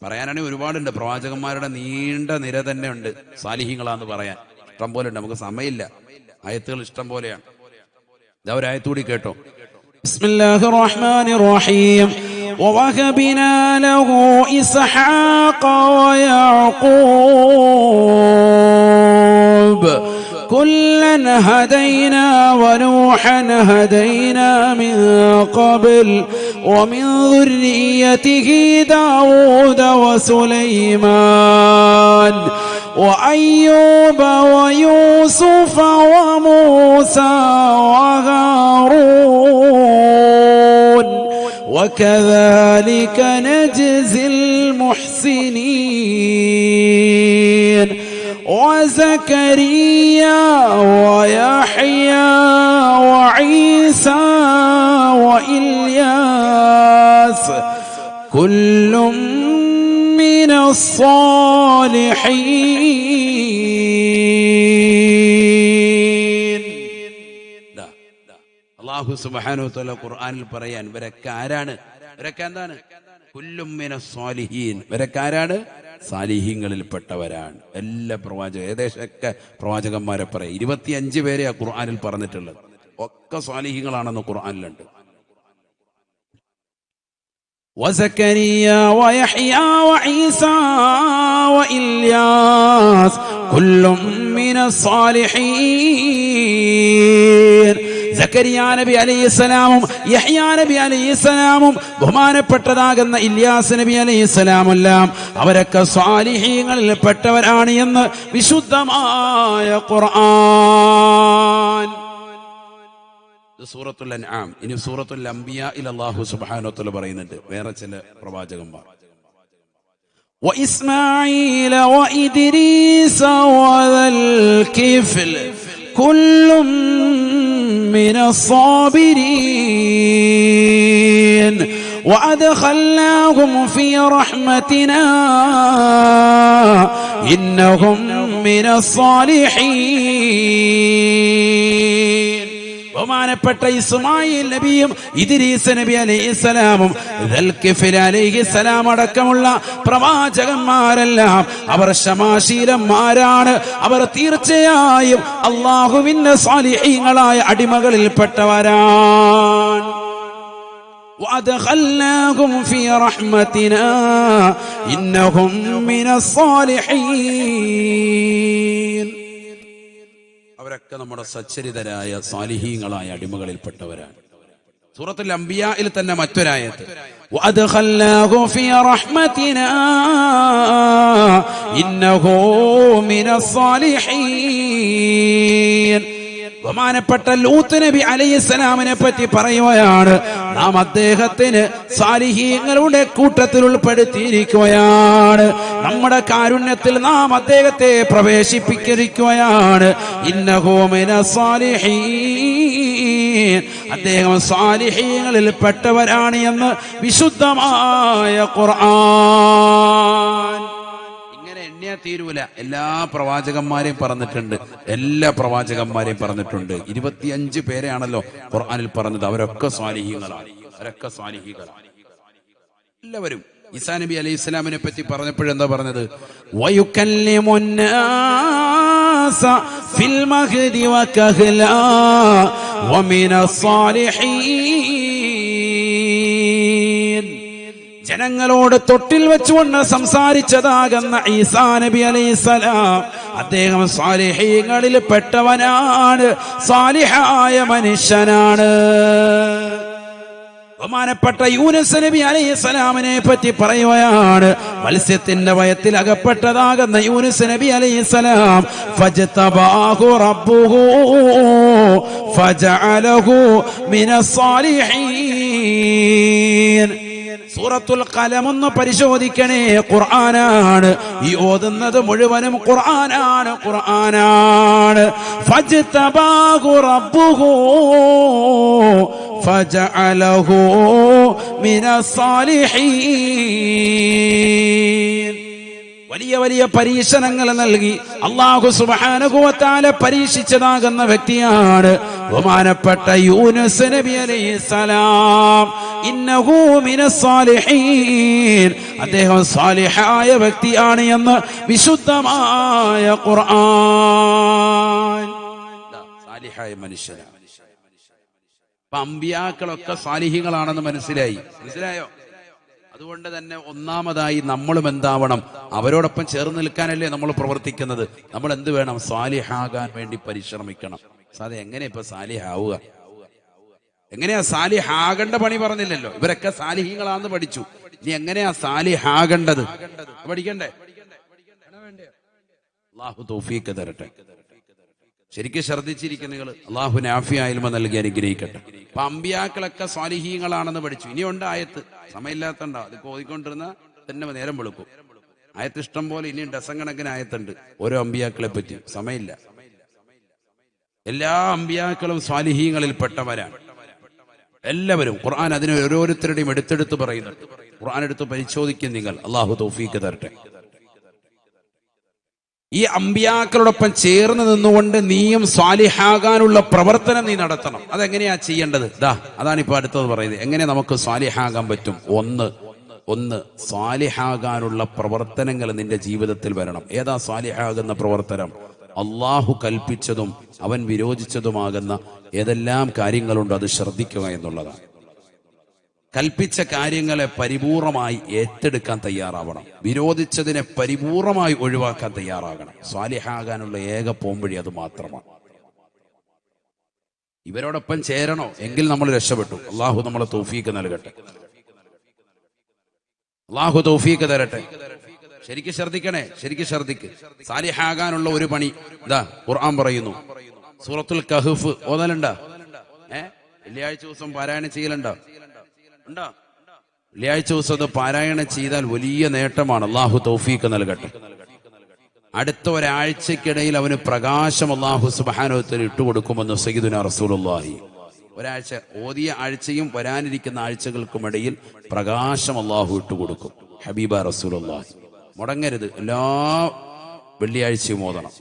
A: പറയാനാണെങ്കിൽ ഒരുപാടുണ്ട്. പ്രവാചകന്മാരുടെ നീണ്ട നിര തന്നെ ഉണ്ട്. സാലിഹീങ്ങളാന്ന് പറയാൻ ഇഷ്ടം പോലെ ഉണ്ട്. നമുക്ക് സമയമില്ല. ആയത്തുകൾ ഇഷ്ടം പോലെയാണ്. ഇതാ ഒരു ആയത്തുകൂടി കേട്ടോ. ബിസ്മില്ലാഹിർ റഹ്മാനിർ റഹീം. وَوَهَبْنَا لَهُ إِسْحَاقَ وَيَعْقُوبَ كُلًّا هَدَيْنَا وَنُوحًا هَدَيْنَا مِن قَبْلُ وَمِن ذُرِّيَّتِهِ دَاوُودَ وَسُلَيْمَانَ وَأَيُّوبَ وَيُوسُفَ وَمُوسَى وَهَارُونَ وَكَذَلِكَ نَجْزِي الْمُحْسِنِينَ وَزَكَرِيَّا وَيَحْيَى وَعِيسَى وَإِلْيَاسَ كُلٌّ مِّنَ الصَّالِحِينَ. അല്ലാഹു സുബ്ഹാനഹു വ തആല ഖുർആനിൽ പറയാൻ ഇവരൊക്കെ ആരാണ്? ഇവരൊക്കെ എന്താണ്? കുല്ലും മിനസ് സ്വാലിഹീൻ. ഇവരൊക്കെ ആരാണ്? സാലിഹീങ്ങളിൽപ്പെട്ടവരാണ്. എല്ലാ ഏകദേശമൊക്കെ പ്രവാചകന്മാരെ പറയാം. 25 പേരെ ആ ഖുർആനിൽ പറഞ്ഞിട്ടുള്ളത്. ഒക്കെ സ്വാലിഹീങ്ങളാണെന്ന് ഖുർആനിലുണ്ട്. وزكريا ويحيى وعيسى وإلياس كل من الصالحين. സക്കരിയ നബി അലൈഹിസ്സലാമും യഹ്യാ നബി അലൈഹിസ്സലാമും ബഹുമാനപ്പെട്ടതാകുന്ന ഇല്യാസ് നബി അലൈഹിസ്സലാമെല്ലാം അവരൊക്കെ സ്വാലിഹീങ്ങളിൽ പെട്ടവരാണ് എന്ന് വിശുദ്ധമായ ഖുർആൻ. സൂറത്തുൽ അൻആം. ഇനി സൂറത്തുൽ അംബിയായിൽ അല്ലാഹു സുബ്ഹാനഹു വ തആല പറയുന്നുണ്ട് വേറെ ചില പ്രവാചകന്മാർ. وإسماعيل وإدريس وذا الكفل كل من الصابرين വഅദ്ഖൽനാഹും ഫീ റഹ്മതിനാ ഇന്നഹും മിനസ് സാലിഹീൻ. ബഹുമാനപ്പെട്ട ഇസ്മായിൽ നബിയും ഇദ്രീസ് നബി അലൈഹിസ്സലാമും ദുൽകിഫ്ൽ അലൈഹിസ്സലാം അടക്കമുള്ള പ്രവാചകന്മാരെല്ലാം അവർ ക്ഷമാശീലന്മാരാണ്. അവർ തീർച്ചയായും അല്ലാഹുവിന്റെ സാലിഹീങ്ങളായ അടിമകളിൽപ്പെട്ടവരാണ്. وأدخلناهم في رحمتنا إنهم من الصالحين. അവരൊക്കെ നമ്മുടെ സച്ചരിതരായ സാലിഹീങ്ങളായ അടിമകളിൽപ്പെട്ടവരാണ്. സൂറത്തുൽ അംബിയായിൽ തന്നെ മറ്റൊരായത്ത് വഅദ്ഖൽനാഹു ഫീ റഹ്മതിനാ ഇന്നഹു മിനസ് സാലിഹീൻ. ബഹുമാനപ്പെട്ട ലൂത്ത് നബി അലൈഹിസ്സലാമിനെ പറ്റി പറയുകയാണ്, നാം അദ്ദേഹത്തിന് സാലിഹീങ്ങളുടെ കൂട്ടത്തിൽ ഉൾപ്പെടുത്തിയിരിക്കുകയാണ്. നമ്മുടെ കാരുണ്യത്തിൽ നാം അദ്ദേഹത്തെ പ്രവേശിപ്പിച്ചിരിക്കുകയാണ്. ഇന്നഹു മിനസ് സാലിഹീൻ, അദ്ദേഹം സാലിഹീങ്ങളിൽ പെട്ടവരാണ് എന്ന് വിശുദ്ധമായ ഖുർആൻ. തീരൂല. എല്ലാ പ്രവാചകന്മാരെയും പറഞ്ഞിട്ടുണ്ട്, എല്ലാ പ്രവാചകന്മാരെയും പറഞ്ഞിട്ടുണ്ട്. 25 പേരെയാണല്ലോ ഖുർആനിൽ പറഞ്ഞത്. അവരൊക്കെ സ്വാലിഹീങ്ങളാണ്, അവരൊക്കെ സ്വാലിഹീങ്ങളാണ് എല്ലാവരും. ഈസാ നബി അലൈഹി ഇസ്ലാമിനെ പറ്റി പറഞ്ഞപ്പോഴെന്താ പറഞ്ഞത്? വയുകല്ലിമുന്നാസ ഫിൽ മഹ്ദി വകഹ്ലാ വമിനസ് സാലിഹീൻ. ജനങ്ങളോട് തൊട്ടിൽ വെച്ചുകൊണ്ട് സംസാരിച്ചതാകുന്ന ഈസാ നബി അലൈഹിസ്സലാം അദ്ദേഹം സാലിഹീങ്ങളിൽ പെട്ടവനാണ്, സാലിഹായ മനുഷ്യനാണ്. ബഹുമാനപ്പെട്ട യൂനുസ് നബി അലൈഹിസ്സലാമിനെ പറ്റി പറയുകയാണ്, മത്സ്യത്തിന്റെ വയത്തിൽ അകപ്പെട്ടതാകുന്ന യൂനുസ് നബി അലൈഹിസ്സലാം ഫജ്തബാഹു റബ്ബുഹു ഫജഅലഹു മിനസ് സാലിഹീൻ. സൂറത്തുൽ ഖലം ഒന്ന് പരിശോധിക്കണേ, ഖുർആനാണ്. ഈ ഓതുന്നത് മുഴുവനും ഖുർആനാണ്, ഖുർആനാണ്. ഫജ്തബാഹു റബ്ബുഹു ഫജഅലഹു മിനസ് സാലിഹീൻ. വലിയ വലിയ പരീക്ഷണങ്ങൾ നൽകി അല്ലാഹു സുബ്ഹാനഹു വ തആല പരീക്ഷിച്ചതാകുന്ന വ്യക്തിയാണ് ബഹുമാനപ്പെട്ട യൂനുസ് നബി അലൈഹിസ്സലാം. ഇന്നഹു മിനസ് സാലിഹീൻ, അദ്ദേഹം സാലിഹായ വ്യക്തിയാണ് എന്ന് വിശുദ്ധമായ ഖുർആൻ. സാലിഹായ മനുഷ്യനാണ്. അമ്പിയാക്കളൊക്കെ സാലിഹീങ്ങളാണെന്ന് മനസ്സിലായോ? അതുകൊണ്ട് തന്നെ ഒന്നാമതായി നമ്മളും എന്താവണം? അവരോടൊപ്പം ചേർന്ന് നിൽക്കാനല്ലേ നമ്മൾ പ്രവർത്തിക്കുന്നത്. നമ്മൾ എന്ത് വേണം? സാലിഹാകാൻ വേണ്ടി പരിശ്രമിക്കണം. സാധ എങ്ങനെയാ ഇപ്പൊ സാലിഹാവുക? എങ്ങനെയാ സാലിഹാകേണ്ട പണി പറഞ്ഞില്ലല്ലോ. ഇവരൊക്കെ സാലിഹീങ്ങളാന്ന് പഠിച്ചു. ഇനി എങ്ങനെയാ സാലിഹാകേണ്ടത് പഠിക്കണ്ടേ? അല്ലാഹു തൗഫീഖ് തരട്ടെ. ശരിക്കും ശ്രദ്ധിച്ചിരിക്കുന്ന നിങ്ങൾ അല്ലാഹു നാഫിയായ ഇൽമ നൽകി അനുഗ്രഹിക്കട്ടെ. അപ്പൊ അമ്പിയാക്കളൊക്കെ സ്വാലിഹീങ്ങളാണെന്ന് പഠിച്ചു. ഇനിയുണ്ട് ആയത്ത്, സമയമില്ലാത്തണ്ടോ? അത് ഓതിക്കൊണ്ടിരുന്ന തന്നെ നേരം വെളുക്കും. ആയത്ത് ഇഷ്ടം പോലെ, ഇനിയും ഡസൻ കണക്കിന് ആയത്തുണ്ട് ഓരോ അമ്പിയാക്കളെ പറ്റി. സമയമില്ല. എല്ലാ അമ്പിയാക്കളും സ്വാലിഹീങ്ങളിൽ പെട്ടവരാണ് എല്ലാവരും. ഖുർആൻ അതിനെ ഓരോരുത്തരുടെയും എടുത്തെടുത്ത് പറയുന്നുണ്ട്. ഖുർആൻ എടുത്ത് പരിശോധിക്കും നിങ്ങൾ. അല്ലാഹു തൗഫീഖ് തരട്ടെ. ഈ അമ്പിയാക്കളോടൊപ്പം ചേർന്ന് നിന്നുകൊണ്ട് നീയും സ്വാലിഹാകാനുള്ള പ്രവർത്തനം നീ നടത്തണം. അതെങ്ങനെയാ ചെയ്യേണ്ടത്? അതാണ് ഇപ്പൊ അടുത്തത് പറയുന്നത്. എങ്ങനെ നമുക്ക് സ്വാലിഹാകാൻ പറ്റും? ഒന്ന് സ്വാലിഹാകാനുള്ള പ്രവർത്തനങ്ങൾ നിന്റെ ജീവിതത്തിൽ വരണം. ഏതാ സ്വാലിഹാകുന്ന പ്രവർത്തനം? അള്ളാഹു കൽപ്പിച്ചതും അവൻ വിരോധിച്ചതുമാകുന്ന ഏതെല്ലാം കാര്യങ്ങളുണ്ടോ അത് ശ്രദ്ധിക്കുക എന്നുള്ളതാണ്. കൽപ്പിച്ച കാര്യങ്ങളെ പരിപൂർണമായി ഏറ്റെടുക്കാൻ തയ്യാറാവണം. വിരോധിച്ചതിനെ പരിപൂർണമായി ഒഴിവാക്കാൻ തയ്യാറാകണം. സ്വാലിഹാകാനുള്ള ഏക പോംവഴി അത് മാത്രമാണ്. ഇവരോടൊപ്പം ചേരണോ എങ്കിൽ നമ്മൾ രക്ഷപ്പെട്ടു. അള്ളാഹു നമ്മളെ തൗഫീഖ് നൽകട്ടെ. അള്ളാഹു തൗഫീഖ് തരട്ടെ. ശരിക്കും ശ്രദ്ധിക്കണേ, ശരിക്കും ശ്രദ്ധിക്ക്. സാലിഹാകാനുള്ള ഒരു പണി ഇതാ ഖുർആൻ പറയുന്നു. സൂറത്തുൽ കഹ്ഫ് ഓതലുണ്ടോ? വെള്ളിയാഴ്ച ദിവസം പാരായണം ചെയ്യലുണ്ടോ? ഉണ്ടോ? വെള്ളിയാഴ്ച ദിവസം പാരായണം ചെയ്താൽ വലിയ നേട്ടമാണ്. അള്ളാഹു തൗഫീഖ് നൽകട്ടെ. അടുത്ത ഒരാഴ്ചക്കിടയിൽ അവന് പ്രകാശം അള്ളാഹു സുബ്ഹാനഹു വ തആല ഇട്ടുകൊടുക്കുമെന്ന് സയ്യിദുനാ റസൂലുള്ളാഹി. ഒരാഴ്ച ഓതിയ ആഴ്ചയും വരാനിരിക്കുന്ന ആഴ്ചകൾക്കുമിടയിൽ പ്രകാശം അള്ളാഹു ഇട്ടുകൊടുക്കും. ഹബീബ റസൂലുള്ളാഹി. മുടങ്ങരുത്, എല്ലാ വെള്ളിയാഴ്ചയും ഓതണം.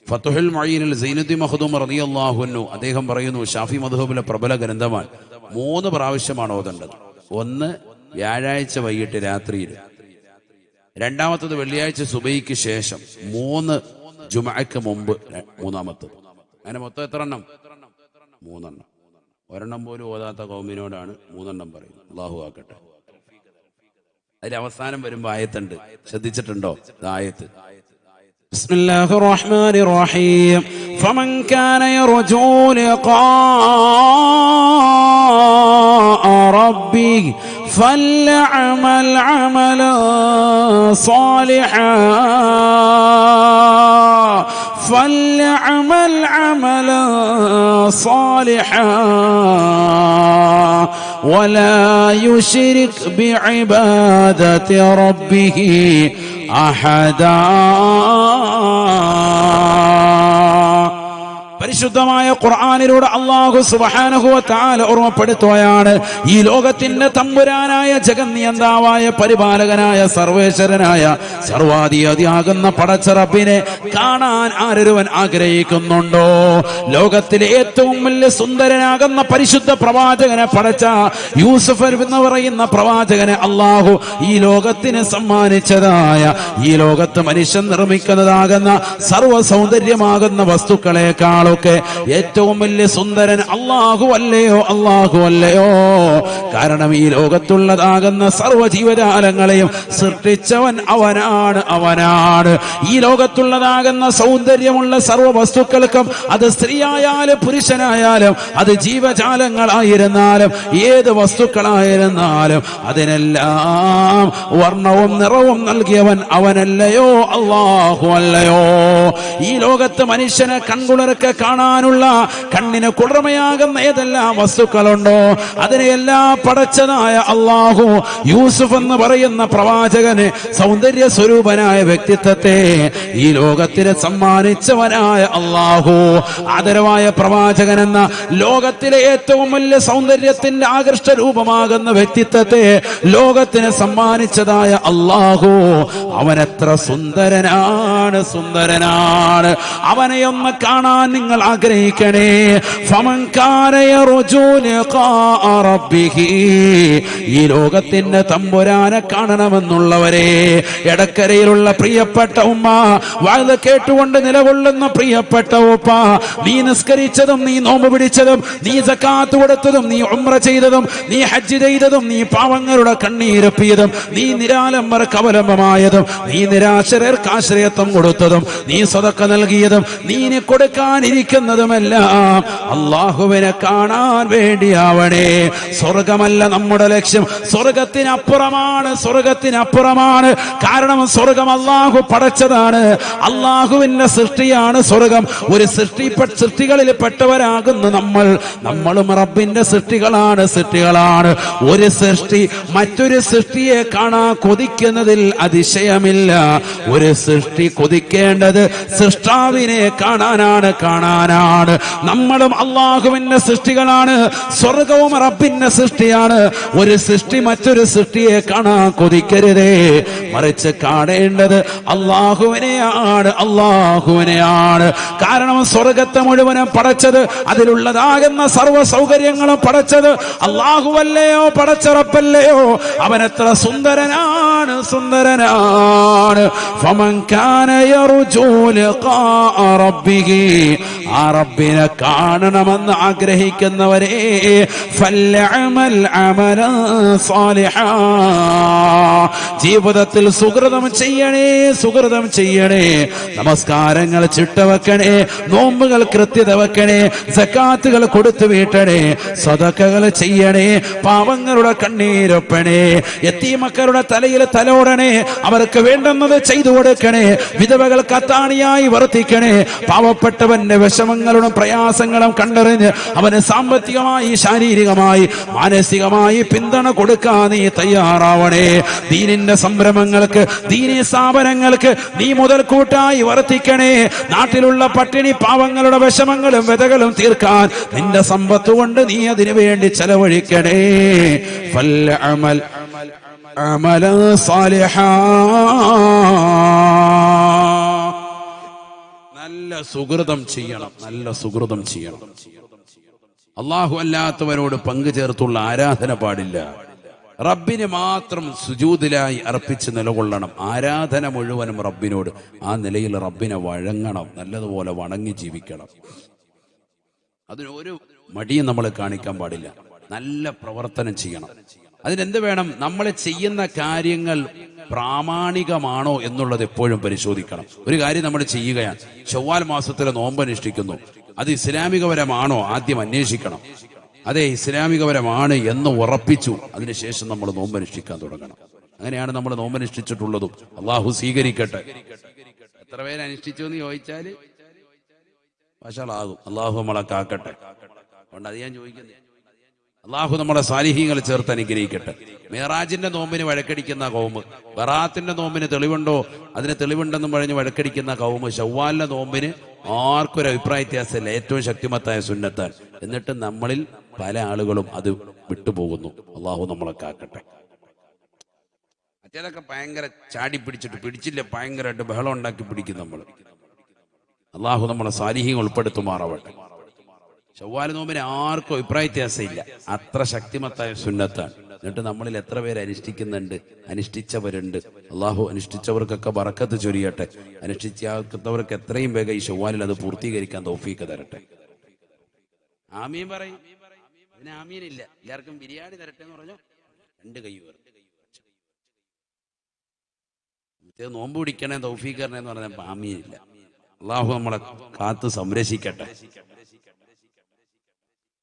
A: ഫതുഹുൽ മുഈനിൽ സൈനുദ്ദീൻ മഖ്ദൂം റളിയല്ലാഹു അൻഹു അദ്ദേഹം പറയുന്നു, ഷാഫി മദ്ഹബിലെ പ്രബല ഗ്രന്ഥമാണ്, 3 പ്രാവശ്യമാണ് ഓതേണ്ടത്. ഒന്ന് വ്യാഴാഴ്ച വൈകിട്ട് രാത്രിയിൽ, രണ്ടാമത്തത് വെള്ളിയാഴ്ച സുബഹിക്ക് ശേഷം, 3 ജുമഅക്ക് മുമ്പ്, മൂന്നാമത്തത്. അങ്ങനെ മൊത്തം എത്ര എണ്ണം? 3 എണ്ണം. ഒരെണ്ണം പോലും ഓതാത്ത കൗമിനോടാണ് 3 എണ്ണം പറയുന്നത്. അല്ലാഹു ആക്കട്ടെ. അതിൽ അവസാനം വരുമ്പോൾ ആയത്തുണ്ട്, ശ്രദ്ധിച്ചിട്ടുണ്ടോ? ആയത്ത് ബിസ്മില്ലാഹിർ റഹ്മാനിർ റഹീം. ഫമൻ കാന യർജൂ ലിഖാഅ റബ്ബിഹി ഫൽയഅമൽ അമലൻ സാലിഹാൻ فليعمل عملا صالحا ولا يشرك بعبادة ربه أحدا. പരിശുദ്ധമായ ഖുർആനിലൂടെ അല്ലാഹു സുബ്ഹാനഹു വ തആല ഓർമ്മപ്പെടുത്തുകയാണ്, ഈ ലോകത്തിന്റെ തമ്പുരാനായ ജഗന്നിയന്താവായ പരിപാലകനായ സർവേശ്വരനായ സർവാധിപതിയാകുന്ന പടച്ച റബ്ബിനെ കാണാൻ ആരൊരുവൻ ആഗ്രഹിക്കുന്നുണ്ടോ? ലോകത്തിലെ ഏറ്റവും വലിയ സുന്ദരനാകുന്ന പരിശുദ്ധ പ്രവാചകനെ പടച്ച യൂസുഫ് എന്ന് പറയുന്ന പ്രവാചകനെ അല്ലാഹു ഈ ലോകത്തിന് സമ്മാനിച്ചതായ, ഈ ലോകത്ത് മനുഷ്യൻ നിർമ്മിക്കുന്നതാകുന്ന സർവ്വ സൗന്ദര്യമാകുന്ന വസ്തുക്കളെക്കാളും ഏറ്റവും വലിയ സുന്ദരൻ അല്ലാഹു അല്ലയോ? അല്ലാഹു അല്ലയോ? കാരണം ഈ ലോകത്തുള്ളതാകുന്ന സർവ്വ ജീവജാലങ്ങളെയും സൃഷ്ടിച്ചവൻ അവനാണ്, അവനാണ്. ഈ ലോകത്തുള്ളതാകുന്ന സൗന്ദര്യമുള്ള സർവ്വ വസ്തുക്കൾക്കും, അത് സ്ത്രീയായാലും പുരുഷനായാലും, അത് ജീവജാലങ്ങളായിരുന്നാലും ഏത് വസ്തുക്കളായിരുന്നാലും അതിനെല്ലാം വർണ്ണവും നിറവും നൽകിയവൻ അവനല്ലയോ? അല്ലാഹു അല്ലയോ? ഈ ലോകത്ത് മനുഷ്യനെ കൺകുളിർക്കെ കാണാനുള്ള, കണ്ണിന് കുളിർമയാകുന്ന ഏതെല്ലാം വസ്തുക്കളുണ്ടോ അതിനെയെല്ലാം പടച്ചതായ അല്ലാഹു യൂസുഫ് എന്ന് പറയുന്ന പ്രവാചകന്, സൗന്ദര്യ സ്വരൂപനായ വ്യക്തിത്വത്തെ ഈ ലോകത്തിന് സമ്മാനിച്ചവനായ അല്ലാഹു, ആദരവായ പ്രവാചകൻ എന്ന ലോകത്തിലെ ഏറ്റവും വലിയ സൗന്ദര്യത്തിന്റെ ആകർഷ രൂപമാകുന്ന വ്യക്തിത്വത്തെ ലോകത്തിന് സമ്മാനിച്ചതായ അല്ലാഹു, അവനെത്ര സുന്ദരനാണ്, സുന്ദരനാണ്. അവനെയൊന്ന് കാണാൻ നിങ്ങൾ ആഗ്രഹിക്കണേ. ഫമൻ കാന യർജൂ ലിഖാഅ റബ്ബിഹി, ഈ ലോകത്തിന്റെ തമ്പുരാനെ കാണണമെന്നുള്ളവരെ, എടക്കരയിലുള്ള പ്രിയപ്പെട്ട ഉമ്മ, വഅദ് കേട്ടുകൊണ്ട് നിലകൊള്ളുന്ന പ്രിയപ്പെട്ട ഉപ്പ, നീ നിസ്കരിച്ചതും, നീ നോമ്പ് പിടിച്ചതും, നീ സക്കാത്ത് കൊടുത്തതും, നീ ഉംറ ചെയ്തതും, നീ ഹജ്ജ് ചെയ്തതും, നീ പാവങ്ങളുടെ കണ്ണീരൊപ്പിയതും, നീ നിരാലംബർക്ക് അവലംബമായതും, നീ നിരാശരർക്ക് ആശ്രയത്വം കൊടുത്തതും, നീ സദഖ നൽകിയതും, നീ കൊടുക്കാനിരിക്കുന്നതുമെല്ലാം അല്ലാഹുവിനെ കാണാൻ വേണ്ടിയാവണേ. സ്വർഗമല്ല നമ്മുടെ ലക്ഷ്യം, സ്വർഗത്തിനപ്പുറമാണ്, സ്വർഗത്തിനപ്പുറമാണ്. കാരണം സ്വർഗം അല്ലാഹു പടച്ചതാണ്, അല്ലാഹുവിന്റെ സൃഷ്ടിയാണ് സ്വർഗം. ഒരു സൃഷ്ടികളിൽ പെട്ടവരാകുന്ന നമ്മളും റബ്ബിന്റെ സൃഷ്ടികളാണ്, സൃഷ്ടികളാണ്. ഒരു സൃഷ്ടി മറ്റൊരു സൃഷ്ടിയെ കാണാൻ കൊതിക്കുന്നതിൽ അതിശയമില്ല. ഒരു സൃഷ്ടി കൊതിക്കേണ്ടത് സൃഷ്ടാവിനെ കാണാനാണ്, കാണാനാണ്. നമ്മളും അല്ലാഹുവിന്റെ സൃഷ്ടികളാണ്, സ്വർഗവും റബ്ബിന്റെ സൃഷ്ടിയാണ്. ഒരു സൃഷ്ടി മറ്റൊരു സൃഷ്ടിയെ കാണാൻ കൊതിക്കരുതേ, മറിച്ച് കാണേണ്ടത് അല്ലാഹുവിനെയാണ്, അല്ലാഹുവിനെയാണ്. കാരണം സ്വർഗത്തെ മുഴുവനും പടച്ചത്, അതിലുള്ളതാകുന്ന സർവ്വ സൗകര്യങ്ങളും പടച്ചത് അല്ലാഹുവല്ലയോ? പടച്ച റബ്ബല്ലയോ? അവനെത്ര സുന്ദരനാണ്, സുന്ദരനാണ്. ഫമൻ കാന യർജൂ ലിഖാഅ റബ്ബിഹി, ആ റബ്ബിനെ കാണണമെന്ന് ആഗ്രഹിക്കുന്നവരെ, ഫൽയഅമൽ അമലൻ സാലിഹാ, ജീവിതത്തിൽ സുകൃതം ചെയ്യണേ, സുകൃതം ചെയ്യണേ. നമസ്കാരങ്ങൾ ചിട്ടവെക്കണേ, നോമ്പുകൾ കൃത്യത വെക്കണേ, സക്കാത്തുകൾ കൊടുത്തു വീട്ടണേ, സദഖകൾ ചെയ്യണേ, പാവങ്ങളുടെ കണ്ണീരൊപ്പണേ, യതീമക്കളുടെ തലയിൽ തലോടണേ, അവർക്ക് വേണ്ടുന്നത് ചെയ്തു കൊടുക്കണേ, വിധവകൾക്ക് അത്താണിയായി വർത്തിക്കണേ. പാവപ്പെട്ടവന്റെ വിഷമങ്ങളും പ്രയാസങ്ങളും കണ്ടറിഞ്ഞ് അവന് സാമ്പത്തികമായി, ശാരീരികമായി, മാനസികമായി പിന്തുണ കൊടുക്കാൻ നീ തയ്യാറാവണേ. ദീനിന്റെ ദീനിന്റെ സംരംഭങ്ങൾക്ക്, ദീനീ സ്ഥാപനങ്ങൾക്ക് നീ മുതൽക്കൂട്ടായി വർത്തിക്കണേ. നാട്ടിലുള്ള പട്ടിണി പാവങ്ങളുടെ വിഷമങ്ങളും വ്യതകളും തീർക്കാൻ നിന്റെ സമ്പത്ത് കൊണ്ട് നീ അതിനു വേണ്ടി ചെലവഴിക്കണേ. ഫൽഅമൽ അമലൻ സാലിഹാ, നല്ല സുഹൃതം ചെയ്യണം, നല്ല സുഹൃതം ചെയ്യണം. അല്ലാഹു അല്ലാത്തവരോട് പങ്കു ചേർത്തുള്ള ആരാധന പാടില്ല. റബ്ബിന് മാത്രം സുജൂദിലായി അർപ്പിച്ച് നിലകൊള്ളണം. ആരാധന മുഴുവനും റബ്ബിനോട്. ആ നിലയിൽ റബ്ബിനെ വഴങ്ങണം, നല്ലതുപോലെ വണങ്ങി ജീവിക്കണം. അതിനൊരു മടിയും നമ്മൾ കാണിക്കാൻ പാടില്ല. നല്ല പ്രവർത്തനം ചെയ്യണം. അതിനെന്ത് വേണം? നമ്മൾ ചെയ്യുന്ന കാര്യങ്ങൾ പ്രാമാണികമാണോ എന്നുള്ളത് എപ്പോഴും പരിശോധിക്കണം. ഒരു കാര്യം നമ്മൾ ചെയ്യുകയാണ്, ശവ്വാൽ മാസത്തിലെ നോമ്പ് അനുഷ്ഠിക്കുന്നു, അത് ഇസ്ലാമികപരമാണോ ആദ്യം അന്വേഷിക്കണം. അതെ, ഇസ്ലാമികപരമാണ് എന്ന് ഉറപ്പിച്ചു, അതിനുശേഷം നമ്മൾ നോമ്പനുഷ്ഠിക്കാൻ തുടങ്ങണം. അങ്ങനെയാണ് നമ്മൾ നോമ്പനുഷ്ഠിച്ചിട്ടുള്ളതും. അള്ളാഹു സ്വീകരിക്കട്ടെ. എത്ര പേര് അനുഷ്ഠിച്ചു എന്ന് ചോദിച്ചാല് വഷളാകും. അള്ളാഹു നമ്മളെ കാക്കട്ടെ. അതുകൊണ്ട് അത് ഞാൻ ചോദിക്കുന്നത്, അള്ളാഹു നമ്മളെ സാലിഹീങ്ങളെ ചേർത്ത് അനുഗ്രഹിക്കട്ടെ. മേറാജിന്റെ നോമ്പിന് വഴക്കടിക്കുന്ന കൗമ്, ബറാത്തിന്റെ നോമ്പിന് തെളിവുണ്ടോ, അതിന് തെളിവുണ്ടെന്നും പറഞ്ഞ് വഴക്കടിക്കുന്ന കൗമ്, ശവ്വാലിന്റെ നോമ്പിന് ആർക്കൊരു അഭിപ്രായ വ്യത്യാസമില്ല, ഏറ്റവും ശക്തിമത്തായ സുന്നത്താൻ. എന്നിട്ട് നമ്മളിൽ പല ആളുകളും അത് വിട്ടുപോകുന്നു. അള്ളാഹു നമ്മളെ കാക്കട്ടെ. മറ്റേതൊക്കെ ഭയങ്കര ചാടി പിടിച്ചില്ല, ഭയങ്കരമായിട്ട് ബഹളം ഉണ്ടാക്കി പിടിക്കും നമ്മൾ. അള്ളാഹു നമ്മളെ സാലിഹ്യം ഉൾപ്പെടുത്തുമാറാവട്ടെ. ശവ്വാൽ നോമ്പിന് ആർക്കും അഭിപ്രായ വ്യത്യാസമില്ല, അത്ര ശക്തിമത്തായ സുന്നത്താണ്. എന്നിട്ട് നമ്മളിൽ എത്ര പേര് അനുഷ്ഠിക്കുന്നുണ്ട്, അനുഷ്ഠിച്ചവരുണ്ട്. അള്ളാഹു അനുഷ്ഠിച്ചവർക്കൊക്കെ ബറക്കത്ത് ചൊരിയട്ടെ. അനുഷ്ഠിച്ചവർക്ക് എത്രയും വേഗം ഈ ശവ്വാലിൽ അത് പൂർത്തീകരിക്കാൻ തൗഫീക്ക് തരട്ടെ. ആമീൻ പറയും. അതിന് ആമീനില്ല. എല്ലാവർക്കും ബിരിയാണി തരട്ടെ എന്ന് പറഞ്ഞു 2 കൈ വേറെ. നോമ്പ് പിടിക്കണേ തൗഫീക്ക് തരണേ എന്ന് പറഞ്ഞാൽ ആമീനില്ല. അള്ളാഹു നമ്മളെ കാത്ത് സംരക്ഷിക്കട്ടെ.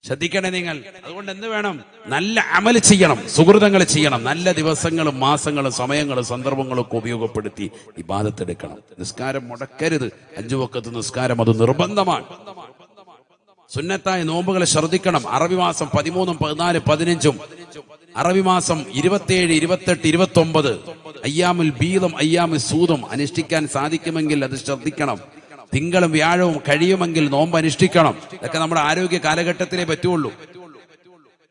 A: ശ്രദ്ധിക്കണേ നിങ്ങൾ. അതുകൊണ്ട് എന്ത് വേണം? നല്ല അമൽ ചെയ്യണം, സുഹൃതങ്ങൾ ചെയ്യണം. നല്ല ദിവസങ്ങളും മാസങ്ങളും സമയങ്ങളും സന്ദർഭങ്ങളും ഒക്കെ ഉപയോഗപ്പെടുത്തി ഇബാദത്തെടുക്കണം. നിസ്കാരം മുടക്കരുത്. 5 വഖത്ത് നിസ്കാരം അത് നിർബന്ധമാണ്. സുന്നത്തായ നോമ്പുകളെ ശ്രദ്ധിക്കണം. അറബി മാസം 13, 14, 15, അറബി മാസം 27, 28, 29 അയ്യാമുൽ ബീദും അയ്യാമുൽ സൂദും അനുഷ്ഠിക്കാൻ സാധിക്കുമെങ്കിൽ അത് ശ്രദ്ധിക്കണം. തിങ്കളും വ്യാഴവും കഴിയുമെങ്കിൽ നോമ്പ് അനുഷ്ഠിക്കണം. ഇതൊക്കെ നമ്മുടെ ആരോഗ്യ കാലഘട്ടത്തിലേ പറ്റുള്ളൂ.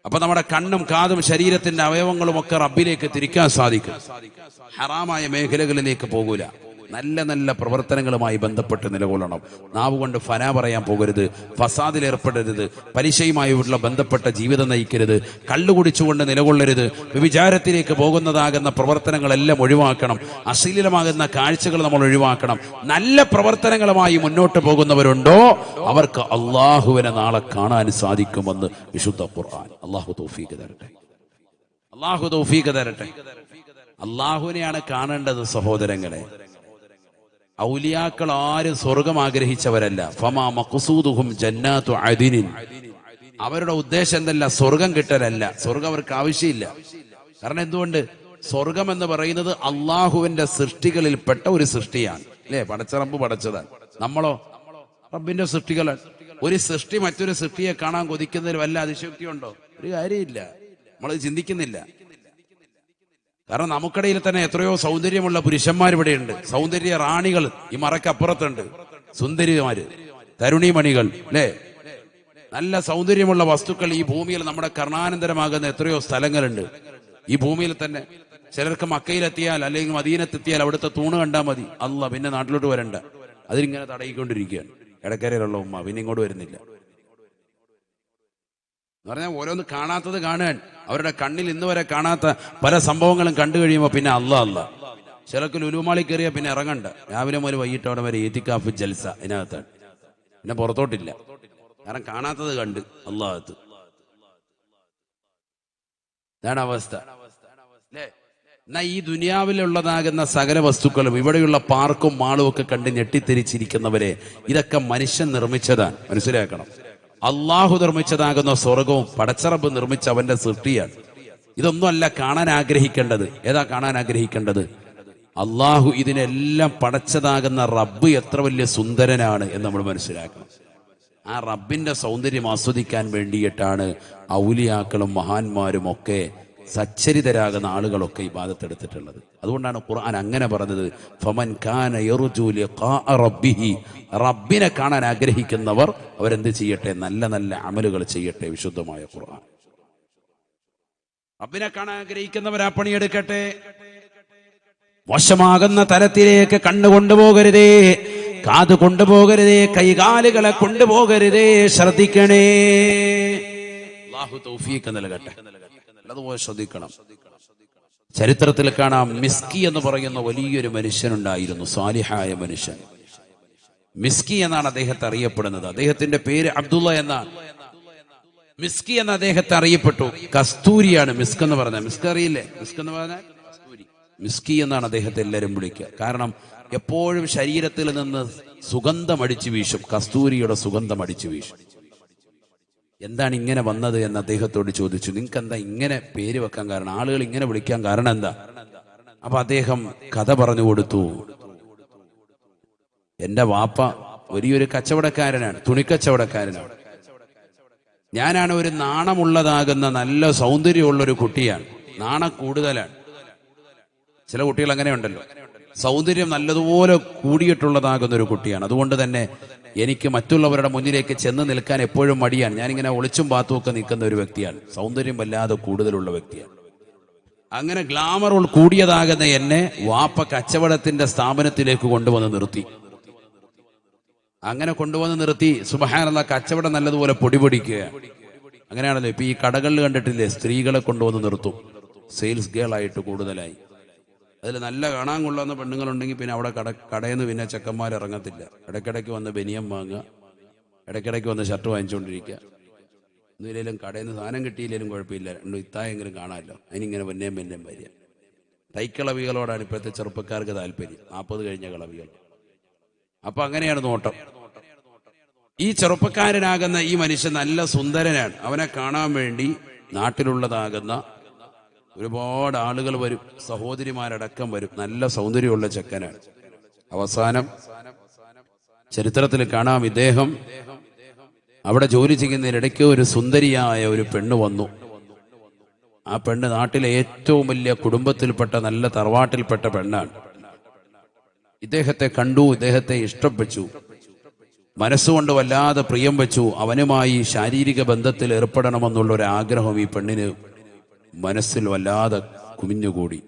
A: അപ്പൊ നമ്മുടെ കണ്ണും കാതും ശരീരത്തിന്റെ അവയവങ്ങളും ഒക്കെ റബ്ബിലേക്ക് തിരിക്കാൻ സാധിക്കും. ഹറാമായ മേഖലകളിലേക്ക് പോകൂല. നല്ല നല്ല പ്രവർത്തനങ്ങളുമായി ബന്ധപ്പെട്ട് നിലകൊള്ളണം. നാവ് കൊണ്ട് ഫനാ പറയാൻ പോകരുത്, ഫസാദിൽ ഏർപ്പെടരുത്, പലിശയുമായുള്ള ബന്ധപ്പെട്ട ജീവിതം നയിക്കരുത്, കള്ളുകുടിച്ചുകൊണ്ട് നിലകൊള്ളരുത്, വിചാരത്തിലേക്ക് പോകുന്നതാകുന്ന പ്രവർത്തനങ്ങളെല്ലാം ഒഴിവാക്കണം. അശ്ലീലമാകുന്ന കാഴ്ചകൾ നമ്മൾ ഒഴിവാക്കണം. നല്ല പ്രവർത്തനങ്ങളുമായി മുന്നോട്ട് പോകുന്നവരുണ്ടോ അവർക്ക് അള്ളാഹുവിനെ നാളെ കാണാൻ സാധിക്കുമെന്ന് വിശുദ്ധ ഖുർആൻ. അള്ളാഹു തൗഫീഖ് തരട്ടെ. അള്ളാഹു തൗഫീഖ് തരട്ടെ. അള്ളാഹുവിനെയാണ് കാണേണ്ടത് സഹോദരങ്ങളെ. ഔലിയാക്കൾ ആരും സ്വർഗം ആഗ്രഹിച്ചവരല്ല. ഫമാ മഖ്സൂദുഹും ജന്നാത്തു അദിനിൻ. അവരുടെ ഉദ്ദേശം എന്തല്ല? സ്വർഗം കിട്ടലല്ല. സ്വർഗം അവർക്ക് ആവശ്യമില്ല. കാരണം എന്തുകൊണ്ട്? സ്വർഗം എന്ന് പറയുന്നത് അള്ളാഹുവിന്റെ സൃഷ്ടികളിൽപ്പെട്ട ഒരു സൃഷ്ടിയാണ്. അല്ലേ? പടച്ചറമ്പ് പടച്ചതാണ്. നമ്മളോ റബ്ബിന്റെ സൃഷ്ടികളാണ്. ഒരു സൃഷ്ടി മറ്റൊരു സൃഷ്ടിയെ കാണാൻ കൊതിക്കുന്നതിൽ വല്ല അതിശക്തിയുണ്ടോ? ഒരു കാര്യമില്ല. നമ്മളത് ചിന്തിക്കുന്നില്ല. കാരണം നമുക്കിടയിൽ തന്നെ എത്രയോ സൗന്ദര്യമുള്ള പുരുഷന്മാർ ഇവിടെയുണ്ട്. സൗന്ദര്യ റാണികൾ ഈ മറക്കപ്പുറത്തുണ്ട്. സുന്ദരിമാര്, തരുണിമണികൾ, അല്ലേ? നല്ല സൗന്ദര്യമുള്ള വസ്തുക്കൾ ഈ ഭൂമിയിൽ നമ്മുടെ കർണാനന്തരമാകുന്ന എത്രയോ സ്ഥലങ്ങളുണ്ട് ഈ ഭൂമിയിൽ തന്നെ. ചിലർക്ക് മക്കയിലെത്തിയാൽ അല്ലെങ്കിൽ മദീനത്തെത്തിയാൽ അവിടുത്തെ തൂണ് കണ്ടാൽ മതി, അല്ല പിന്നെ നാട്ടിലോട്ട് വരണ്ട. അതിലിങ്ങനെ തടയിക്കൊണ്ടിരിക്കുകയാണ് ഇടക്കരയിലുള്ള ഉമ്മ. പിന്നെ ഇങ്ങോട്ട് വരുന്നില്ല എന്ന് പറഞ്ഞാൽ ഓരോന്ന് കാണാത്തത് കാണാൻ. അവരുടെ കണ്ണിൽ ഇന്ന് വരെ കാണാത്ത പല സംഭവങ്ങളും കണ്ടു കഴിയുമ്പോൾ പിന്നെ അല്ല. ചിലക്ക് ലുലുമാളി കയറിയാൽ പിന്നെ ഇറങ്ങണ്ട. രാവിലെ മുതൽ വൈകിട്ട് അവിടെ വരെ ഏത്തിക്കാഫ് ജൽസ ഇതിനകത്താണ്. പിന്നെ പുറത്തോട്ടില്ല. കാരണം കാണാത്തത് കണ്ട് അല്ലാഹത്ത്. ഇതാണ് അവസ്ഥ. അല്ലേ? എന്നാ ഈ ദുനിയാവിലുള്ളതാകുന്ന സകല വസ്തുക്കളും ഇവിടെയുള്ള പാർക്കും മാളും ഒക്കെ കണ്ട് ഞെട്ടിത്തിരിച്ചിരിക്കുന്നവരെ ഇതൊക്കെ മനുഷ്യൻ നിർമ്മിച്ചതാണ്. മനസ്സിലാക്കണം. അള്ളാഹു നിർമ്മിച്ചതാകുന്ന സ്വർഗവും പടച്ചറബ് നിർമ്മിച്ച അവന്റെ സൃഷ്ടിയാണ്. ഇതൊന്നും അല്ല കാണാൻ ആഗ്രഹിക്കേണ്ടത്. ഏതാ കാണാൻ ആഗ്രഹിക്കേണ്ടത്? അള്ളാഹു ഇതിനെല്ലാം പടച്ചതാകുന്ന റബ്ബ് എത്ര വലിയ സുന്ദരനാണ് എന്ന് നമ്മൾ മനസ്സിലാക്കണം. ആ റബ്ബിന്റെ സൗന്ദര്യം ആസ്വദിക്കാൻ വേണ്ടിയിട്ടാണ് ഔലിയാക്കളും മഹാന്മാരും ഒക്കെ സച്ചരിതരാകുന്ന ആളുകളൊക്കെ ഇബാദത്തെടുത്തിട്ടുള്ളത്. അതുകൊണ്ടാണ് ഖുർആൻ അങ്ങനെ പറഞ്ഞത്, ഫമൻ കാന യർജു ലിഖാഅ റബ്ബിഹി, റബ്ബിനെ കാണാൻ ആഗ്രഹിക്കുന്നവർ അവരെന്ത് ചെയ്യട്ടെ? നല്ല നല്ല അമലുകൾ ചെയ്യട്ടെ. വിശുദ്ധമായ ഖുർആൻ. റബ്ബിനെ കാണാൻ ആഗ്രഹിക്കുന്നവർ ആ പണിയെടുക്കട്ടെ. മോശമാകുന്ന തലത്തിലേക്ക് കണ്ണ് കൊണ്ടുപോകരുതേ, കാത് കൊണ്ടുപോകരുതേ, കൈകാലുകളെ കൊണ്ടുപോകരുതേ. ശ്രദ്ധിക്കണേ. അല്ലാഹു തൗഫീഖ് നൽകട്ടെ. അതുപോലെ ശ്രദ്ധിക്കണം. ചരിത്രത്തിൽ കാണാം, മിസ്കി എന്ന് പറയുന്ന വലിയൊരു മനുഷ്യനുണ്ടായിരുന്നു, സാലിഹായ മനുഷ്യൻ. മിസ്കി എന്നാണ് അദ്ദേഹത്തെ അറിയപ്പെടുന്നത്. അദ്ദേഹത്തിന്റെ പേര് അബ്ദുള്ള എന്നാണ്. മിസ്കി എന്ന് അദ്ദേഹത്തെ അറിയപ്പെട്ടു. കസ്തൂരിയാണ് മിസ്ക് എന്ന് പറഞ്ഞാൽ. മിസ്ക് അറിയില്ലേ? മിസ്ക് എന്ന് പറഞ്ഞാൽ കസ്തൂരി. മിസ്കി എന്നാണ് അദ്ദേഹത്തെ എല്ലാവരും വിളിക്കുക. കാരണം എപ്പോഴും ശരീരത്തിൽ നിന്ന് സുഗന്ധം അടിച്ചു വീശും, കസ്തൂരിയുടെ സുഗന്ധം അടിച്ചു വീശും. എന്താണ് ഇങ്ങനെ വന്നത് എന്ന് അദ്ദേഹത്തോട് ചോദിച്ചു. നിങ്ങൾക്ക് എന്താ ഇങ്ങനെ പേര് വെക്കാൻ കാരണം, ആളുകൾ ഇങ്ങനെ വിളിക്കാൻ കാരണം എന്താ? അപ്പൊ അദ്ദേഹം കഥ പറഞ്ഞു കൊടുത്തു. എന്റെ വാപ്പ വലിയൊരു കച്ചവടക്കാരനാണ്, തുണിക്കച്ചവടക്കാരനാണ്. ഞാനാണ് ഒരു നാണമുള്ളതാകുന്ന നല്ല സൗന്ദര്യമുള്ളൊരു കുട്ടിയാണ്. നാണം കൂടുതലാണ്. ചില കുട്ടികൾ അങ്ങനെ ഉണ്ടല്ലോ, സൗന്ദര്യം നല്ലതുപോലെ കൂടിയിട്ടുള്ളതാകുന്ന ഒരു കുട്ടിയാണ്. അതുകൊണ്ട് തന്നെ എനിക്ക് മറ്റുള്ളവരുടെ മുന്നിലേക്ക് ചെന്ന് നിൽക്കാൻ എപ്പോഴും മടിയാണ്. ഞാനിങ്ങനെ ഒളിച്ചും പാത്തുമൊക്കെ നിൽക്കുന്ന ഒരു വ്യക്തിയാണ്. സൗന്ദര്യം വല്ലാതെ കൂടുതലുള്ള വ്യക്തിയാണ്. അങ്ങനെ ഗ്ലാമർ കൂടിയതാകുന്ന എന്നെ വാപ്പ കച്ചവടത്തിന്റെ സ്ഥാപനത്തിലേക്ക് കൊണ്ടുവന്ന് നിർത്തി. അങ്ങനെ കൊണ്ടുവന്ന് നിർത്തി, സുബ്ഹാനല്ലാഹ്, കച്ചവടം നല്ലതുപോലെ പൊടിപൊടിക്കുകയാണ്. അങ്ങനെയാണല്ലോ ഇപ്പൊ ഈ കടകളിൽ കണ്ടിട്ടില്ലേ, സ്ത്രീകളെ കൊണ്ടുവന്ന് നിർത്തും, സെയിൽസ് ഗേൾ ആയിട്ട് കൂടുതലായി. അതിൽ നല്ല കാണാൻ കൊള്ളുന്ന പെണ്ണുങ്ങളുണ്ടെങ്കിൽ പിന്നെ അവിടെ കടയിൽ നിന്ന് പിന്നെ ചെക്കന്മാർ ഇറങ്ങത്തില്ല. ഇടയ്ക്കിടയ്ക്ക് വന്ന് ബനിയം വാങ്ങുക, ഇടയ്ക്കിടയ്ക്ക് വന്ന് ഷർട്ട് വാങ്ങിച്ചുകൊണ്ടിരിക്കുക. ഒന്നുമില്ലെങ്കിലും കടയിൽ നിന്ന് സാധനം കിട്ടിയില്ലെങ്കിലും കുഴപ്പമില്ല, രണ്ടും ഇത്തായെങ്കിലും കാണാമല്ലോ, അതിനിങ്ങനെ പിന്നെയും വരിക. തൈക്കളവികളോടാണ് ഇപ്പോഴത്തെ ചെറുപ്പക്കാർക്ക് താല്പര്യം, 40 കഴിഞ്ഞ കളവികൾ. അപ്പൊ അങ്ങനെയാണ് നോട്ടം. ഈ ചെറുപ്പക്കാരനാകുന്ന ഈ മനുഷ്യൻ നല്ല സുന്ദരനാണ്. അവനെ കാണാൻ വേണ്ടി നാട്ടിലുള്ളതാകുന്ന ഒരുപാട് ആളുകൾ വരും, സഹോദരിമാരടക്കം വരും. നല്ല സൗന്ദര്യമുള്ള ചെക്കനാണ്. അവസാനം ചരിത്രത്തിൽ കാണാം, ഇദ്ദേഹം അവിടെ ജോലി ചെയ്യുന്നതിനിടയ്ക്ക് ഒരു സുന്ദരിയായ ഒരു പെണ്ണ് വന്നു. ആ പെണ്ണ് നാട്ടിലെ ഏറ്റവും വലിയ കുടുംബത്തിൽപ്പെട്ട നല്ല തറവാട്ടിൽപ്പെട്ട പെണ്ണാണ്. ഇദ്ദേഹത്തെ കണ്ടു, ഇദ്ദേഹത്തെ ഇഷ്ടപ്പെട്ടു, മനസ്സുകൊണ്ട് വല്ലാതെ പ്രിയം വെച്ചു. അവനുമായി ശാരീരിക ബന്ധത്തിൽ ഏർപ്പെടണമെന്നുള്ള ഒരു ആഗ്രഹം ഈ പെണ്ണിന് മനസ്സിൽ വല്ലാതെ കുമിഞ്ഞുകൂടി.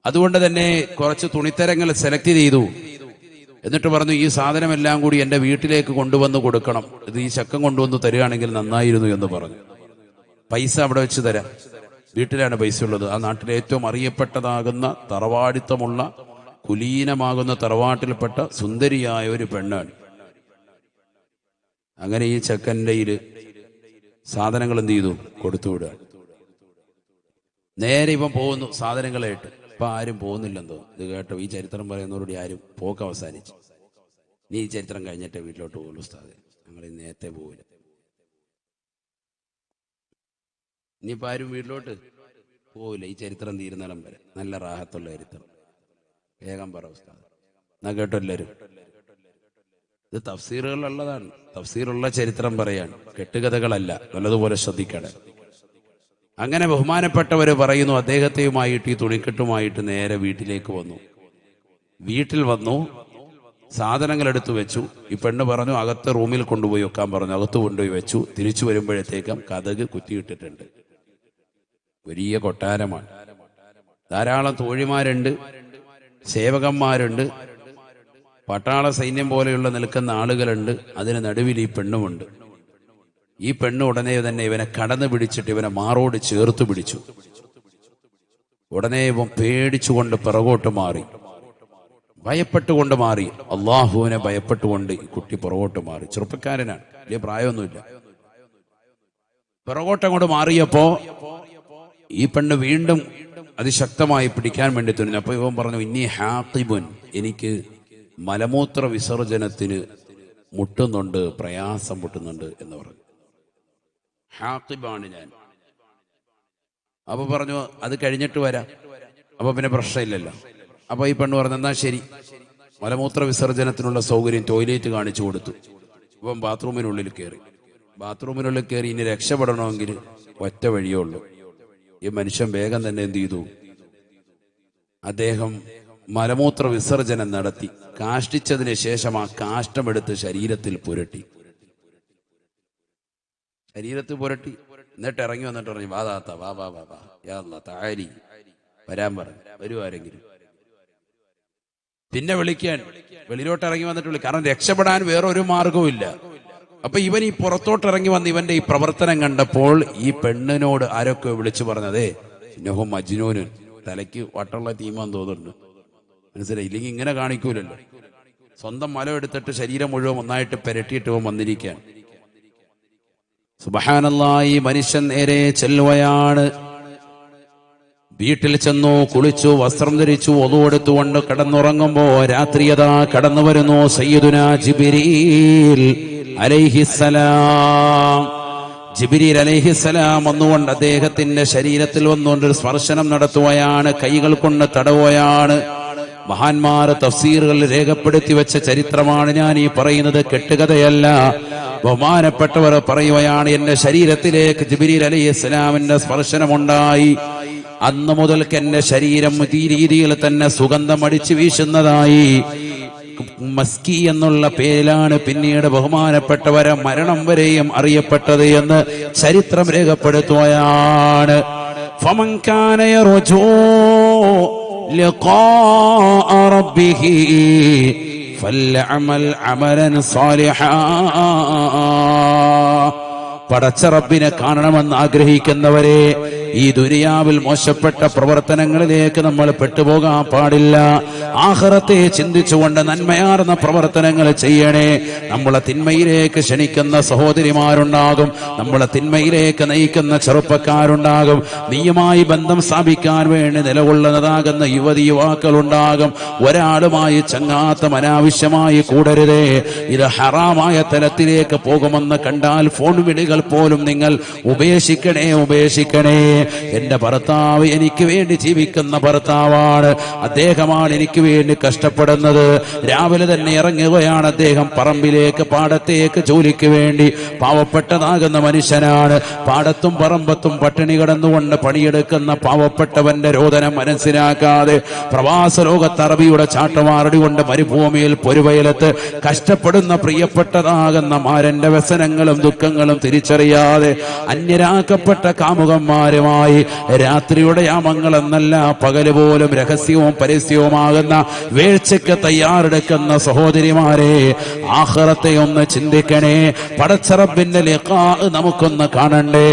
A: അതുകൊണ്ട് തന്നെ കുറച്ച് തുണിത്തരങ്ങൾ സെലക്ട് ചെയ്തു. എന്നിട്ട് പറഞ്ഞു, ഈ സാധനമെല്ലാം കൂടി എൻ്റെ വീട്ടിലേക്ക് കൊണ്ടുവന്ന് കൊടുക്കണം, ഇത് ഈ ചക്കം കൊണ്ടുവന്ന് തരികയാണെങ്കിൽ നന്നായിരുന്നു എന്ന് പറഞ്ഞു. പൈസ അവിടെ വെച്ച് തരാം, വീട്ടിലാണ് പൈസ ഉള്ളത്. ആ നാട്ടിലെ ഏറ്റവും അറിയപ്പെട്ടതാകുന്ന തറവാടിത്തമുള്ള കുലീനമാകുന്ന തറവാട്ടിൽപ്പെട്ട സുന്ദരിയായ ഒരു പെണ്ണാണ്. അങ്ങനെ ഈ ചെക്കൻ്റെ സാധനങ്ങൾ എന്ത് ചെയ്തു? കൊടുത്തുവിടുക. നേരെ ഇവൻ പോകുന്നു സാധനങ്ങളായിട്ട്. ഇപ്പൊ ആരും പോകുന്നില്ലെന്തോ ഇത് കേട്ടോ. ഈ ചരിത്രം പറയുന്നവരോട് ആരും പോക്ക് അവസാനിച്ചു. നീ ഈ ചരിത്രം കഴിഞ്ഞിട്ടേ വീട്ടിലോട്ട് പോകുള്ളൂ ഉസ്താദേ, ഞങ്ങൾ നേരത്തെ പോകില്ല. ഇനിയിപ്പോൾ ആരും വീട്ടിലോട്ട് പോവില്ല ഈ ചരിത്രം തീരുന്നിടം വരെ. നല്ല റാഹത്തുള്ള ചരിത്രം. വേഗം പറ ഉസ്താദ്. എന്നാ കേട്ടോ എല്ലാവരും. ഇത് തഫ്സീറുകളുള്ളതാണ്, തഫ്സീറുള്ള ചരിത്രം പറയാണ്, കെട്ടുകഥകളല്ല. നല്ലതുപോലെ ശ്രദ്ധിക്കണം. അങ്ങനെ ബഹുമാനപ്പെട്ടവര് പറയുന്നു, അദ്ദേഹത്തെയുമായിട്ട് ഈ തുണിക്കെട്ടുമായിട്ട് നേരെ വീട്ടിലേക്ക് വന്നു. വീട്ടിൽ വന്നു, സാധനങ്ങൾ എടുത്തു വെച്ചു. ഈ പെണ്ണ് പറഞ്ഞു അകത്തെ റൂമിൽ കൊണ്ടുപോയി വെക്കാൻ പറഞ്ഞു. അകത്ത് കൊണ്ടുപോയി വെച്ചു. തിരിച്ചു വരുമ്പോഴത്തേക്കും കതക് കുറ്റിയിട്ടിട്ടുണ്ട്. വലിയ കൊട്ടാരമാണ്. ധാരാളം തോഴിമാരുണ്ട്, സേവകന്മാരുണ്ട്, പട്ടാള സൈന്യം പോലെയുള്ള നിൽക്കുന്ന ആളുകളുണ്ട്. അതിന് നടുവിൽ ഈ പെണ്ണുമുണ്ട്. ഈ പെണ്ണ് ഉടനെ തന്നെ ഇവനെ കടന്നു പിടിച്ചിട്ട് ഇവനെ മാറോട് ചേർത്ത് പിടിച്ചു. ഉടനെ ഇവൻ പേടിച്ചുകൊണ്ട് പിറകോട്ട് മാറി, ഭയപ്പെട്ടുകൊണ്ട് മാറി. അള്ളാഹുവിനെ ഭയപ്പെട്ടുകൊണ്ട് ഈ കുട്ടി പുറകോട്ട് മാറി. ചെറുപ്പക്കാരനാണ്, വലിയ പ്രായമൊന്നുമില്ല. പിറകോട്ടങ്ങോട്ട് മാറിയപ്പോ ഈ പെണ്ണ് വീണ്ടും അതിശക്തമായി പിടിക്കാൻ വേണ്ടി തുനിഞ്ഞു. അപ്പൊ ഇവൻ പറഞ്ഞു, ഇന്നി ഹാഖിബുൻ, എനിക്ക് മലമൂത്ര വിസർജനത്തിന് മുട്ടുന്നുണ്ട്, പ്രയാസം മുട്ടുന്നുണ്ട് എന്ന് പറഞ്ഞു. ഹാഖിബാണ് ഞാൻ. അപ്പൊ പറഞ്ഞു അത് കഴിഞ്ഞിട്ട് വരാം. അപ്പൊ പിന്നെ പ്രശ്നമില്ലല്ലോ. അപ്പൊ ഈ പെണ്ണ് പറഞ്ഞു എന്നാ ശരി. മലമൂത്ര വിസർജനത്തിനുള്ള സൗകര്യം ടോയ്ലറ്റ് കാണിച്ചു കൊടുത്തു. ഇവൻ ബാത്റൂമിനുള്ളിൽ കയറി. ബാത്റൂമിനുള്ളിൽ കയറി ഇനി രക്ഷപ്പെടണമെങ്കിൽ ഒറ്റ വഴിയേ ഉള്ളൂ. ഈ മനുഷ്യൻ വേഗം തന്നെ എന്ത് ചെയ്തു? അദ്ദേഹം മലമൂത്ര വിസർജനം നടത്തി. കാഷ്ടിച്ചതിന് ശേഷം ആ കാഷ്ടമെടുത്ത് ശരീരത്തിൽ പുരട്ടി. എന്നിട്ട് ഇറങ്ങി വന്നിട്ട് പറഞ്ഞു, വാ താത്ത, വാ വാ വാ വാ, യാ അല്ലാഹ് തആലി, വരാൻ പറഞ്ഞു. വരൂ ആരെങ്കിലും. പിന്നെ വിളിക്കാൻ വെളിയിലോട്ട് ഇറങ്ങി വന്നിട്ട് വിളിക്കും. കാരണം രക്ഷപ്പെടാൻ വേറൊരു മാർഗവും ഇല്ല. അപ്പൊ ഇവൻ ഈ പുറത്തോട്ട് ഇറങ്ങി വന്ന് ഇവന്റെ ഈ പ്രവർത്തനം കണ്ടപ്പോൾ ഈ പെണ്ണിനോട് ആരൊക്കെ വിളിച്ചു പറഞ്ഞതേ, ഇന്നഹു മജ്നൂന്, തലയ്ക്ക് വട്ടുള്ള തീമാന്ന് തോന്നുന്നുണ്ട്. മനസ്സിലായി? ഇല്ലെങ്കിൽ ഇങ്ങനെ കാണിക്കൂലല്ലോ. സ്വന്തം മലം എടുത്തിട്ട് ശരീരം മുഴുവൻ ഒന്നായിട്ട് പെരട്ടിയിട്ട് വന്നിരിക്കാൻ. സുബ്ഹാനല്ലാഹ്, ഈ മനുഷ്യൻ നേരെ ചെല്ലുകയാണ്. വീട്ടിൽ ചെന്നു, കുളിച്ചു, വസ്ത്രം ധരിച്ചു, ഒളു എടുത്തുകൊണ്ട് കിടന്നുറങ്ങുമ്പോ രാത്രിയതാ കടന്നു വരുന്നു സയ്യിദുനാ ജിബ്രീൽ അലൈഹിസ്സലാം. ജിബ്രീൽ അലൈഹിസ്സലാം വന്നുകൊണ്ട് അദ്ദേഹത്തിന്റെ ശരീരത്തിൽ വന്നുകൊണ്ട് ഒരു സ്പർശനം നടത്തുകയാണ്, കൈകൾ കൊണ്ട് തടവുകയാണ്. മഹാന്മാർ തഫ്സീറുകൾ രേഖപ്പെടുത്തി വെച്ച ചരിത്രമാണ് ഞാൻ ഈ പറയുന്നത്, കെട്ടുകഥയല്ല. ബഹുമാനപ്പെട്ടവർ പറയുകയാണ്, എന്റെ ശരീരത്തിലേക്ക് ജിബ്രീൽ അലൈഹിസ്സലാമിന്റെ സ്പർശനമുണ്ടായി. അന്ന് മുതൽക്ക് എന്റെ ശരീരം ഈ രീതിയിൽ തന്നെ സുഗന്ധം അടിച്ചു വീശുന്നതായി. മസ്കി എന്നുള്ള പേരിലാണ് പിന്നീട് ബഹുമാനപ്പെട്ടവരെ മരണം വരെയും അറിയപ്പെട്ടത് എന്ന് ചരിത്രം രേഖപ്പെടുത്തുകയാണ്. ഫമൻ കാന യർജൂ ലിഖാഅ റബ്ബിഹി ഫൽയഅമൽ അമലൻ സാലിഹാ. പടച്ച റബ്ബിനെ കാണണമെന്ന് ആഗ്രഹിക്കുന്നവരെ, ഈ ദുനിയാവിൽ മോശപ്പെട്ട പ്രവർത്തനങ്ങളിലേക്ക് നമ്മൾ പെട്ടുപോകാൻ പാടില്ല. ആഖിറത്തെ ചിന്തിച്ചുകൊണ്ട് നന്മയാർന്ന പ്രവർത്തനങ്ങൾ ചെയ്യണേ. നമ്മളെ തിന്മയിലേക്ക് ക്ഷണിക്കുന്ന സഹോദരിമാരുണ്ടാകും, നമ്മളെ തിന്മയിലേക്ക് നയിക്കുന്ന ചെറുപ്പക്കാരുണ്ടാകും, നീയുമായി ബന്ധം സ്ഥാപിക്കാൻ വേണ്ടി നിലകൊള്ളുന്നതാകുന്ന യുവതി യുവാക്കളുണ്ടാകും. ഒരാളുമായി ചങ്ങാത്തം അനാവശ്യമായി കൂടരുതേ. ഇത് ഹറാമായ തലത്തിലേക്ക് പോകുമെന്ന് കണ്ടാൽ ഫോൺ വിളികൾ പോലും നിങ്ങൾ ഉപേക്ഷിക്കണേ. എന്റെ ഭർത്താവ് എനിക്ക് വേണ്ടി ജീവിക്കുന്ന ഭർത്താവാണ്, അദ്ദേഹമാണ് എനിക്ക് വേണ്ടി കഷ്ടപ്പെടുന്നത്. രാവിലെ തന്നെ ഇറങ്ങുകയാണ് അദ്ദേഹം പറമ്പിലേക്ക്, പാടത്തേക്ക് ജോലിക്ക് വേണ്ടി. പാവപ്പെട്ടതാകുന്ന മനുഷ്യനാണ്. പാടത്തും പറമ്പത്തും പട്ടിണി കിടന്നുകൊണ്ട് പണിയെടുക്കുന്ന പാവപ്പെട്ടവന്റെ രോദനം മനസ്സിലാക്കാതെ പ്രവാസ ലോകത്ത് അറബിയുടെ ചാട്ടമാറടി കൊണ്ട് മരുഭൂമിയിൽ പൊരുവയലത്ത് കഷ്ടപ്പെടുന്ന പ്രിയപ്പെട്ടതാകുന്ന മാരന്റെ വ്യസനങ്ങളും ദുഃഖങ്ങളും തിരിച്ചറിയാതെ അന്യരാക്കപ്പെട്ട കാമുകന്മാരുമായി രാത്രിയുടെ യാമങ്ങൾ എന്നല്ല പകല് പോലും രഹസ്യവും പരസ്യവുമാകുന്ന വീഴ്ചയ്ക്ക് തയ്യാറെടുക്കുന്ന സഹോദരിമാരെ, ആഖിറത്തെ ഒന്ന് ചിന്തിക്കണേ. പടച്ച റബ്ബിന്റെ ലിഖാ നമുക്കൊന്ന് കാണണ്ടേ,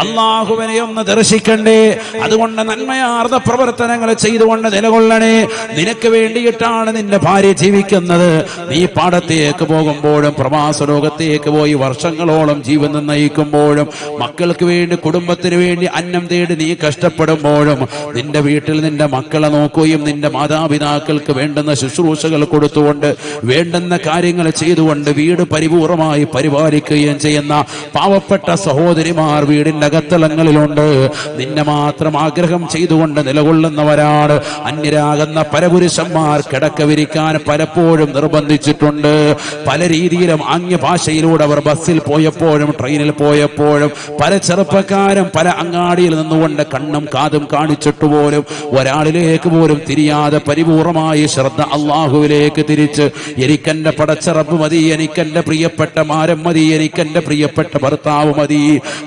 A: അല്ലാഹുവിനെ ഒന്ന് ദർശിക്കണ്ടേ. അതുകൊണ്ട് നന്മയാർന്ന പ്രവർത്തനങ്ങൾ ചെയ്തുകൊണ്ട് നിലകൊള്ളണേ. നിനക്ക് വേണ്ടിയിട്ടാണ് നിന്റെ ഭാര്യ ജീവിക്കുന്നത്. നീ പാടത്തേക്ക് പോകുമ്പോഴും പ്രവാസ ലോകത്തേക്ക് പോയി വർഷങ്ങളോളം ജീവിതം നയിക്കുമ്പോഴും മക്കൾക്ക് വേണ്ടി, കുടുംബത്തിന് വേണ്ടി അന്നം തേടി നീ കഷ്ടപ്പെടുമ്പോഴും നിന്റെ വീട്ടിൽ നിന്റെ മക്കളെ നോക്കുകയും നിന്റെ മാതാപിതാക്കൾക്ക് വേണ്ടുന്ന ശുശ്രൂഷകൾ കൊടുത്തുകൊണ്ട് വേണ്ടുന്ന കാര്യങ്ങൾ ചെയ്തുകൊണ്ട് വീട് പരിപൂർണമായി പരിപാലിക്കുകയും ചെയ്യുന്ന പാവപ്പെട്ട സഹോദരിമാർ വീടിന്റെ അകത്തളങ്ങളിലുണ്ട്. നിന്നെ മാത്രം ആഗ്രഹം ചെയ്തുകൊണ്ട് നിലകൊള്ളുന്നവരാണ്. അന്യരാകുന്ന പരപുരുഷന്മാർ കിടക്ക വിരിക്കാൻ പലപ്പോഴും നിർബന്ധിച്ചിട്ടുണ്ട്. പല രീതിയിലും ആംഗ്യ ഭാഷയിലൂടെ അവർ ബസ്സിൽ പോയപ്പോഴും ട്രെയിനിൽ പോയപ്പോഴും പല ചെറുപ്പക്കാരും പല അങ്ങാടിയിൽ നിന്നുകൊണ്ട് കണ്ണും കാതും കാണിച്ചിട്ട് പോലും ഒരാളിലേക്ക് പോലും തിരിയാതെ പരിപൂർണമായി ശ്രദ്ധ അള്ളാഹുവിലേക്ക് തിരിച്ച്, എനിക്കെന്റെ പടച്ച റബ്ബ് മതി, എനിക്കെന്റെ പ്രിയപ്പെട്ട മാരം മതി, എനിക്കെന്റെ പ്രിയപ്പെട്ട ഭർത്താവ് മതി,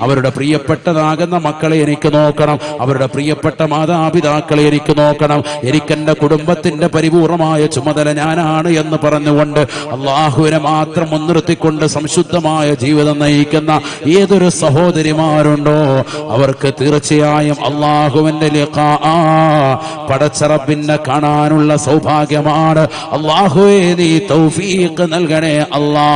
A: അവരുടെ പ്രിയപ്പെട്ടതാകുന്ന മക്കളെ എനിക്ക് നോക്കണം, അവരുടെ പ്രിയപ്പെട്ട മാതാപിതാക്കളെ എനിക്ക് നോക്കണം, എനിക്കെന്റെ കുടുംബത്തിന്റെ പരിപൂർണമായ ചുമതല ഞാനാണ് എന്ന് പറഞ്ഞുകൊണ്ട് അള്ളാഹുവിനെ മാത്രം മുൻനിർത്തിക്കൊണ്ട് സംശുദ്ധമായ ജീവിതം നയിക്കുന്ന ഏതൊരു സഹോദരിമാരുണ്ടോ അവർക്ക് തീർച്ചയായും അള്ളാഹുവിന്റെ ലിഖാ, പടച്ച റബ്ബിനെ കാണാനുള്ള സൗഭാഗ്യമാണ്. അള്ളാഹുവേ നീ തൗഫീഖ് നൽകണേ അല്ലാ.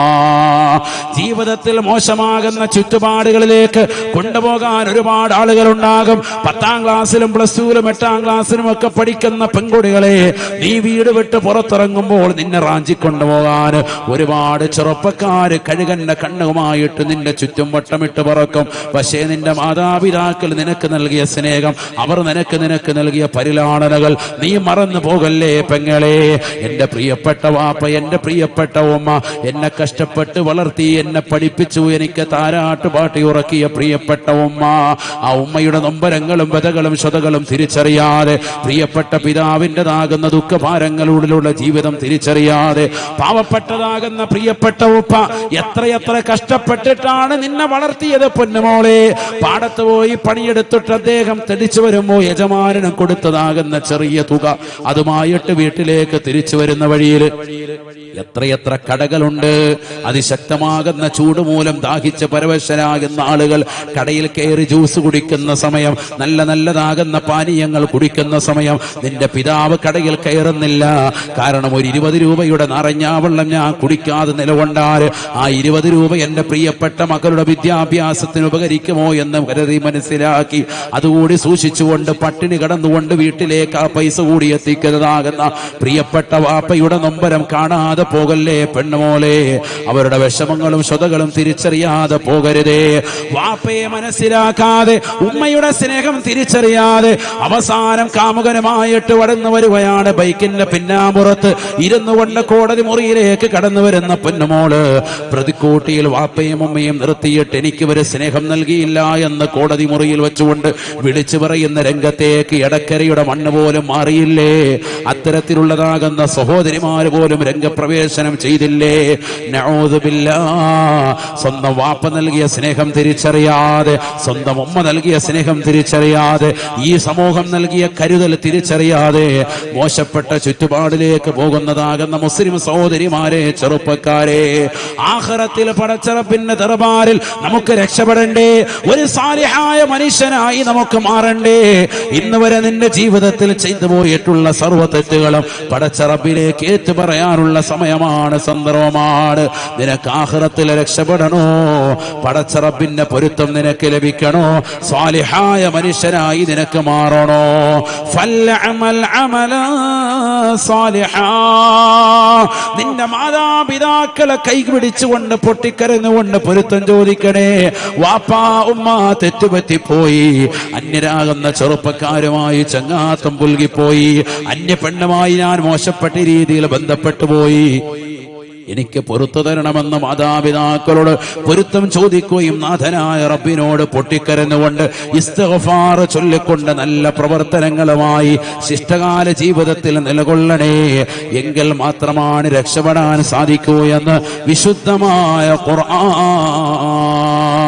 A: ജീവിതത്തിൽ മോശമാകുന്ന ചുറ്റുപാടുകളിലേക്ക് കൊണ്ടുപോകാൻ ഒരുപാട് ആളുകൾ ഉണ്ടാകും. 10ാം ക്ലാസ്സിലും പ്ലസ് ടുവിലും 8ാം ക്ലാസ്സിലും ഒക്കെ പഠിക്കുന്ന പെൺകുട്ടികളെ, നീ വീട് വിട്ട് പുറത്തിറങ്ങുമ്പോൾ നിന്നെ റാഞ്ചിക്കൊണ്ടുപോകാൻ ഒരുപാട് ചെറുപ്പക്കാര് കഴുകന്റെ കണ്ണുമായിട്ട് നിന്റെ ചുറ്റും വട്ടമിട്ട് പറക്കും. പക്ഷേ നിന്റെ മാതാപിതാക്കൾ നിനക്ക് നൽകിയ സ്നേഹം, അവർ നിനക്ക് നൽകിയ പരിലാളനകൾ നീ മറന്നു പോകല്ലേ പോകല്ലേ പെങ്ങളെ. എന്റെ പ്രിയപ്പെട്ട വാപ്പ, എന്റെ പ്രിയപ്പെട്ട ഉമ്മ എന്നെ കഷ്ടപ്പെട്ട് വളർത്തി, എന്നെ പഠിപ്പിച്ചു, എനിക്ക് താരാട്ട് പാട്ടി ഉറക്കിയ പ്രിയപ്പെട്ട ഉമ്മ, ആ ഉമ്മയുടെ നൊമ്പരങ്ങളും വ്യതകളും ശ്വതകളും തിരിച്ചറിയാതെ, പ്രിയപ്പെട്ട പിതാവിൻ്റെതാകുന്ന ദുഃഖഭാരങ്ങളിലുള്ള ജീവിതം തിരിച്ചറിയാതെ, പാവപ്പെട്ടതാകുന്ന പ്രിയപ്പെട്ട ഉപ്പ എത്രയെത്ര കഷ്ടപ്പെട്ടിട്ടാണ് നിന്നെ വളർത്തിയത് പൊന്നുമോളെ. പാടത്ത് പോയി പണിയെടുത്തിട്ട് അദ്ദേഹം തിരിച്ചു വരുമ്പോ യജമാനനും കൊടുത്തതാകുന്ന ചെറിയ തുക അതുമായിട്ട് വീട്ടിലേക്ക് തിരിച്ചു വരുന്ന വഴിയിൽ എത്രയെത്ര കടകളുണ്ട്. അതിശക്തമാകുന്ന ചൂട് മൂലം ദാഹിച്ച് പരവശരാകുന്ന ആളുകൾ കടയിൽ കയറി ജ്യൂസ് കുടിക്കുന്ന സമയം, നല്ലതാകുന്ന പാനീയങ്ങൾ കുടിക്കുന്ന സമയം നിന്റെ പിതാവ് കടയിൽ കയറുന്നില്ല. കാരണം ഒരു 20 രൂപയുടെ നിറഞ്ഞാവെള്ളം ഞാൻ കുടിക്കാതെ നിലകൊണ്ടാൽ ആ 20 രൂപ എന്റെ പ്രിയപ്പെട്ട മക്കളുടെ വിദ്യാഭ്യാസത്തിന് ഉപകരിക്കുമോ എന്ന് കരുതി മനസ്സിലാക്കി അതുകൂടി സൂക്ഷിച്ചുകൊണ്ട് പട്ടിണി കടന്നുകൊണ്ട് വീട്ടിലേക്ക് ആ പൈസ കൂടി എത്തിക്കുന്നതാകുന്ന പ്രിയപ്പെട്ട വാപ്പയുടെ നൊമ്പരം കാണാതെ പോകല്ലേ പെണ്ണുമോളെ. അവരുടെ വിഷമങ്ങളും ശ്വതകളും തിരിച്ചറിയാതെ പോകരുതേ. വാപ്പയെ മനസ്സിലാക്കാതെ, ഉമ്മയുടെ സ്നേഹം തിരിച്ചറിയാതെ അവസാനം കാമുകനുമായിട്ട് കടന്നു വരുകയാണ്. ബൈക്കിന്റെ പിന്നാമ്പുറത്ത് ഇരുന്നു കൊണ്ട് കോടതി മുറിയിലേക്ക് കടന്നു വരുന്ന പൊന്നുമോള് പ്രതിക്കൂട്ടിയിൽ വാപ്പയും ഉമ്മയും നിർത്തിയിട്ട് എനിക്ക് ഒരു സ്നേഹം നൽകിയില്ല എന്ന് കോടതി മുറിയിൽ വെച്ചുകൊണ്ട് വിളിച്ചു പറയുന്ന രംഗത്തേക്ക് എടക്കരയുടെ മണ്ണ് പോലും മാറിയില്ലേ. അത്തരത്തിലുള്ളതാകുന്ന സഹോദരിമാര് പോലും രംഗപ്രവേശനം ചെയ്തില്ലേ. നഊദു ബില്ലാഹ്. സ്വന്തം വാപ്പ നൽകിയ സ്നേഹം തിരിച്ചറിയാതെ, സ്വന്തം ഉമ്മ നൽകിയ സ്നേഹം തിരിച്ചറിയാതെ, ഈ സമൂഹം നൽകിയ കരുതൽ തിരിച്ചറിയാതെ മോശപ്പെട്ട ചുറ്റുപാടിലേക്ക് പോകുന്നതാകുന്ന മുസ്ലിം സഹോദരിമാരെ, ചെറുപ്പക്കാരെ, ആഖിറത്തിൽ പടച്ചറപ്പിന്റെ ദർബാറിൽ നമുക്ക് രക്ഷപ്പെടണ്ടേ, ഒരു സാലിഹായ മനുഷ്യനായി നമുക്ക് മാറണ്ടേ. ഇന്ന് വരെ നിന്റെ ജീവിതത്തിൽ ചെയ്തു പോയിട്ടുള്ള സർവ്വ തെറ്റുകളും പടച്ചറപ്പിലേക്ക് ഏറ്റു പറയാനുള്ള സമയമാണ്, സന്ദർഭമാണ്. നിനക്ക് ആഖിറത്തിൽ രക്ഷപ്പെടണോ, പടച്ചറപ്പിന്റെ പൊരുത്തം നിനക്ക് ലഭിക്കണോ, സാലിഹായ മനുഷ്യനായി നിനക്ക് മാറണോ, ഫൽഅമൽ അമലൻ സാലിഹാ. നിന്റെ മാതാപിതാക്കളെ കൈപിടിച്ചുകൊണ്ട് പൊട്ടിക്കരഞ്ഞുകൊണ്ട് പൊരുത്തം ചോദിക്കണേ. വാപ്പാ ഉമ്മ തെറ്റുപറ്റിപ്പോയി, അന്യരാകുന്ന ചെറുപ്പക്കാരുമായി ചങ്ങാത്തം പുൽകിപ്പോയി, അന്യ പെണ്ണുമായി ഞാൻ മോശപ്പെട്ട രീതിയിൽ ബന്ധപ്പെട്ടു പോയി, എനിക്ക് പൊരുത്തു തരണമെന്ന് മാതാപിതാക്കളോട് പൊരുത്തം ചോദിക്കുകയും നാഥനായ റബ്ബിനോട് പൊട്ടിക്കരഞ്ഞുകൊണ്ട് ഇസ്തിഗ്ഫാർ ചൊല്ലിക്കൊണ്ട് നല്ല പ്രവർത്തനങ്ങളുമായി ശിഷ്ടകാല ജീവിതത്തിൽ നിലകൊള്ളണേ. എങ്കിൽ മാത്രമാണ് രക്ഷപ്പെടാൻ സാധിക്കൂ എന്ന് വിശുദ്ധമായ ഖുർആൻ.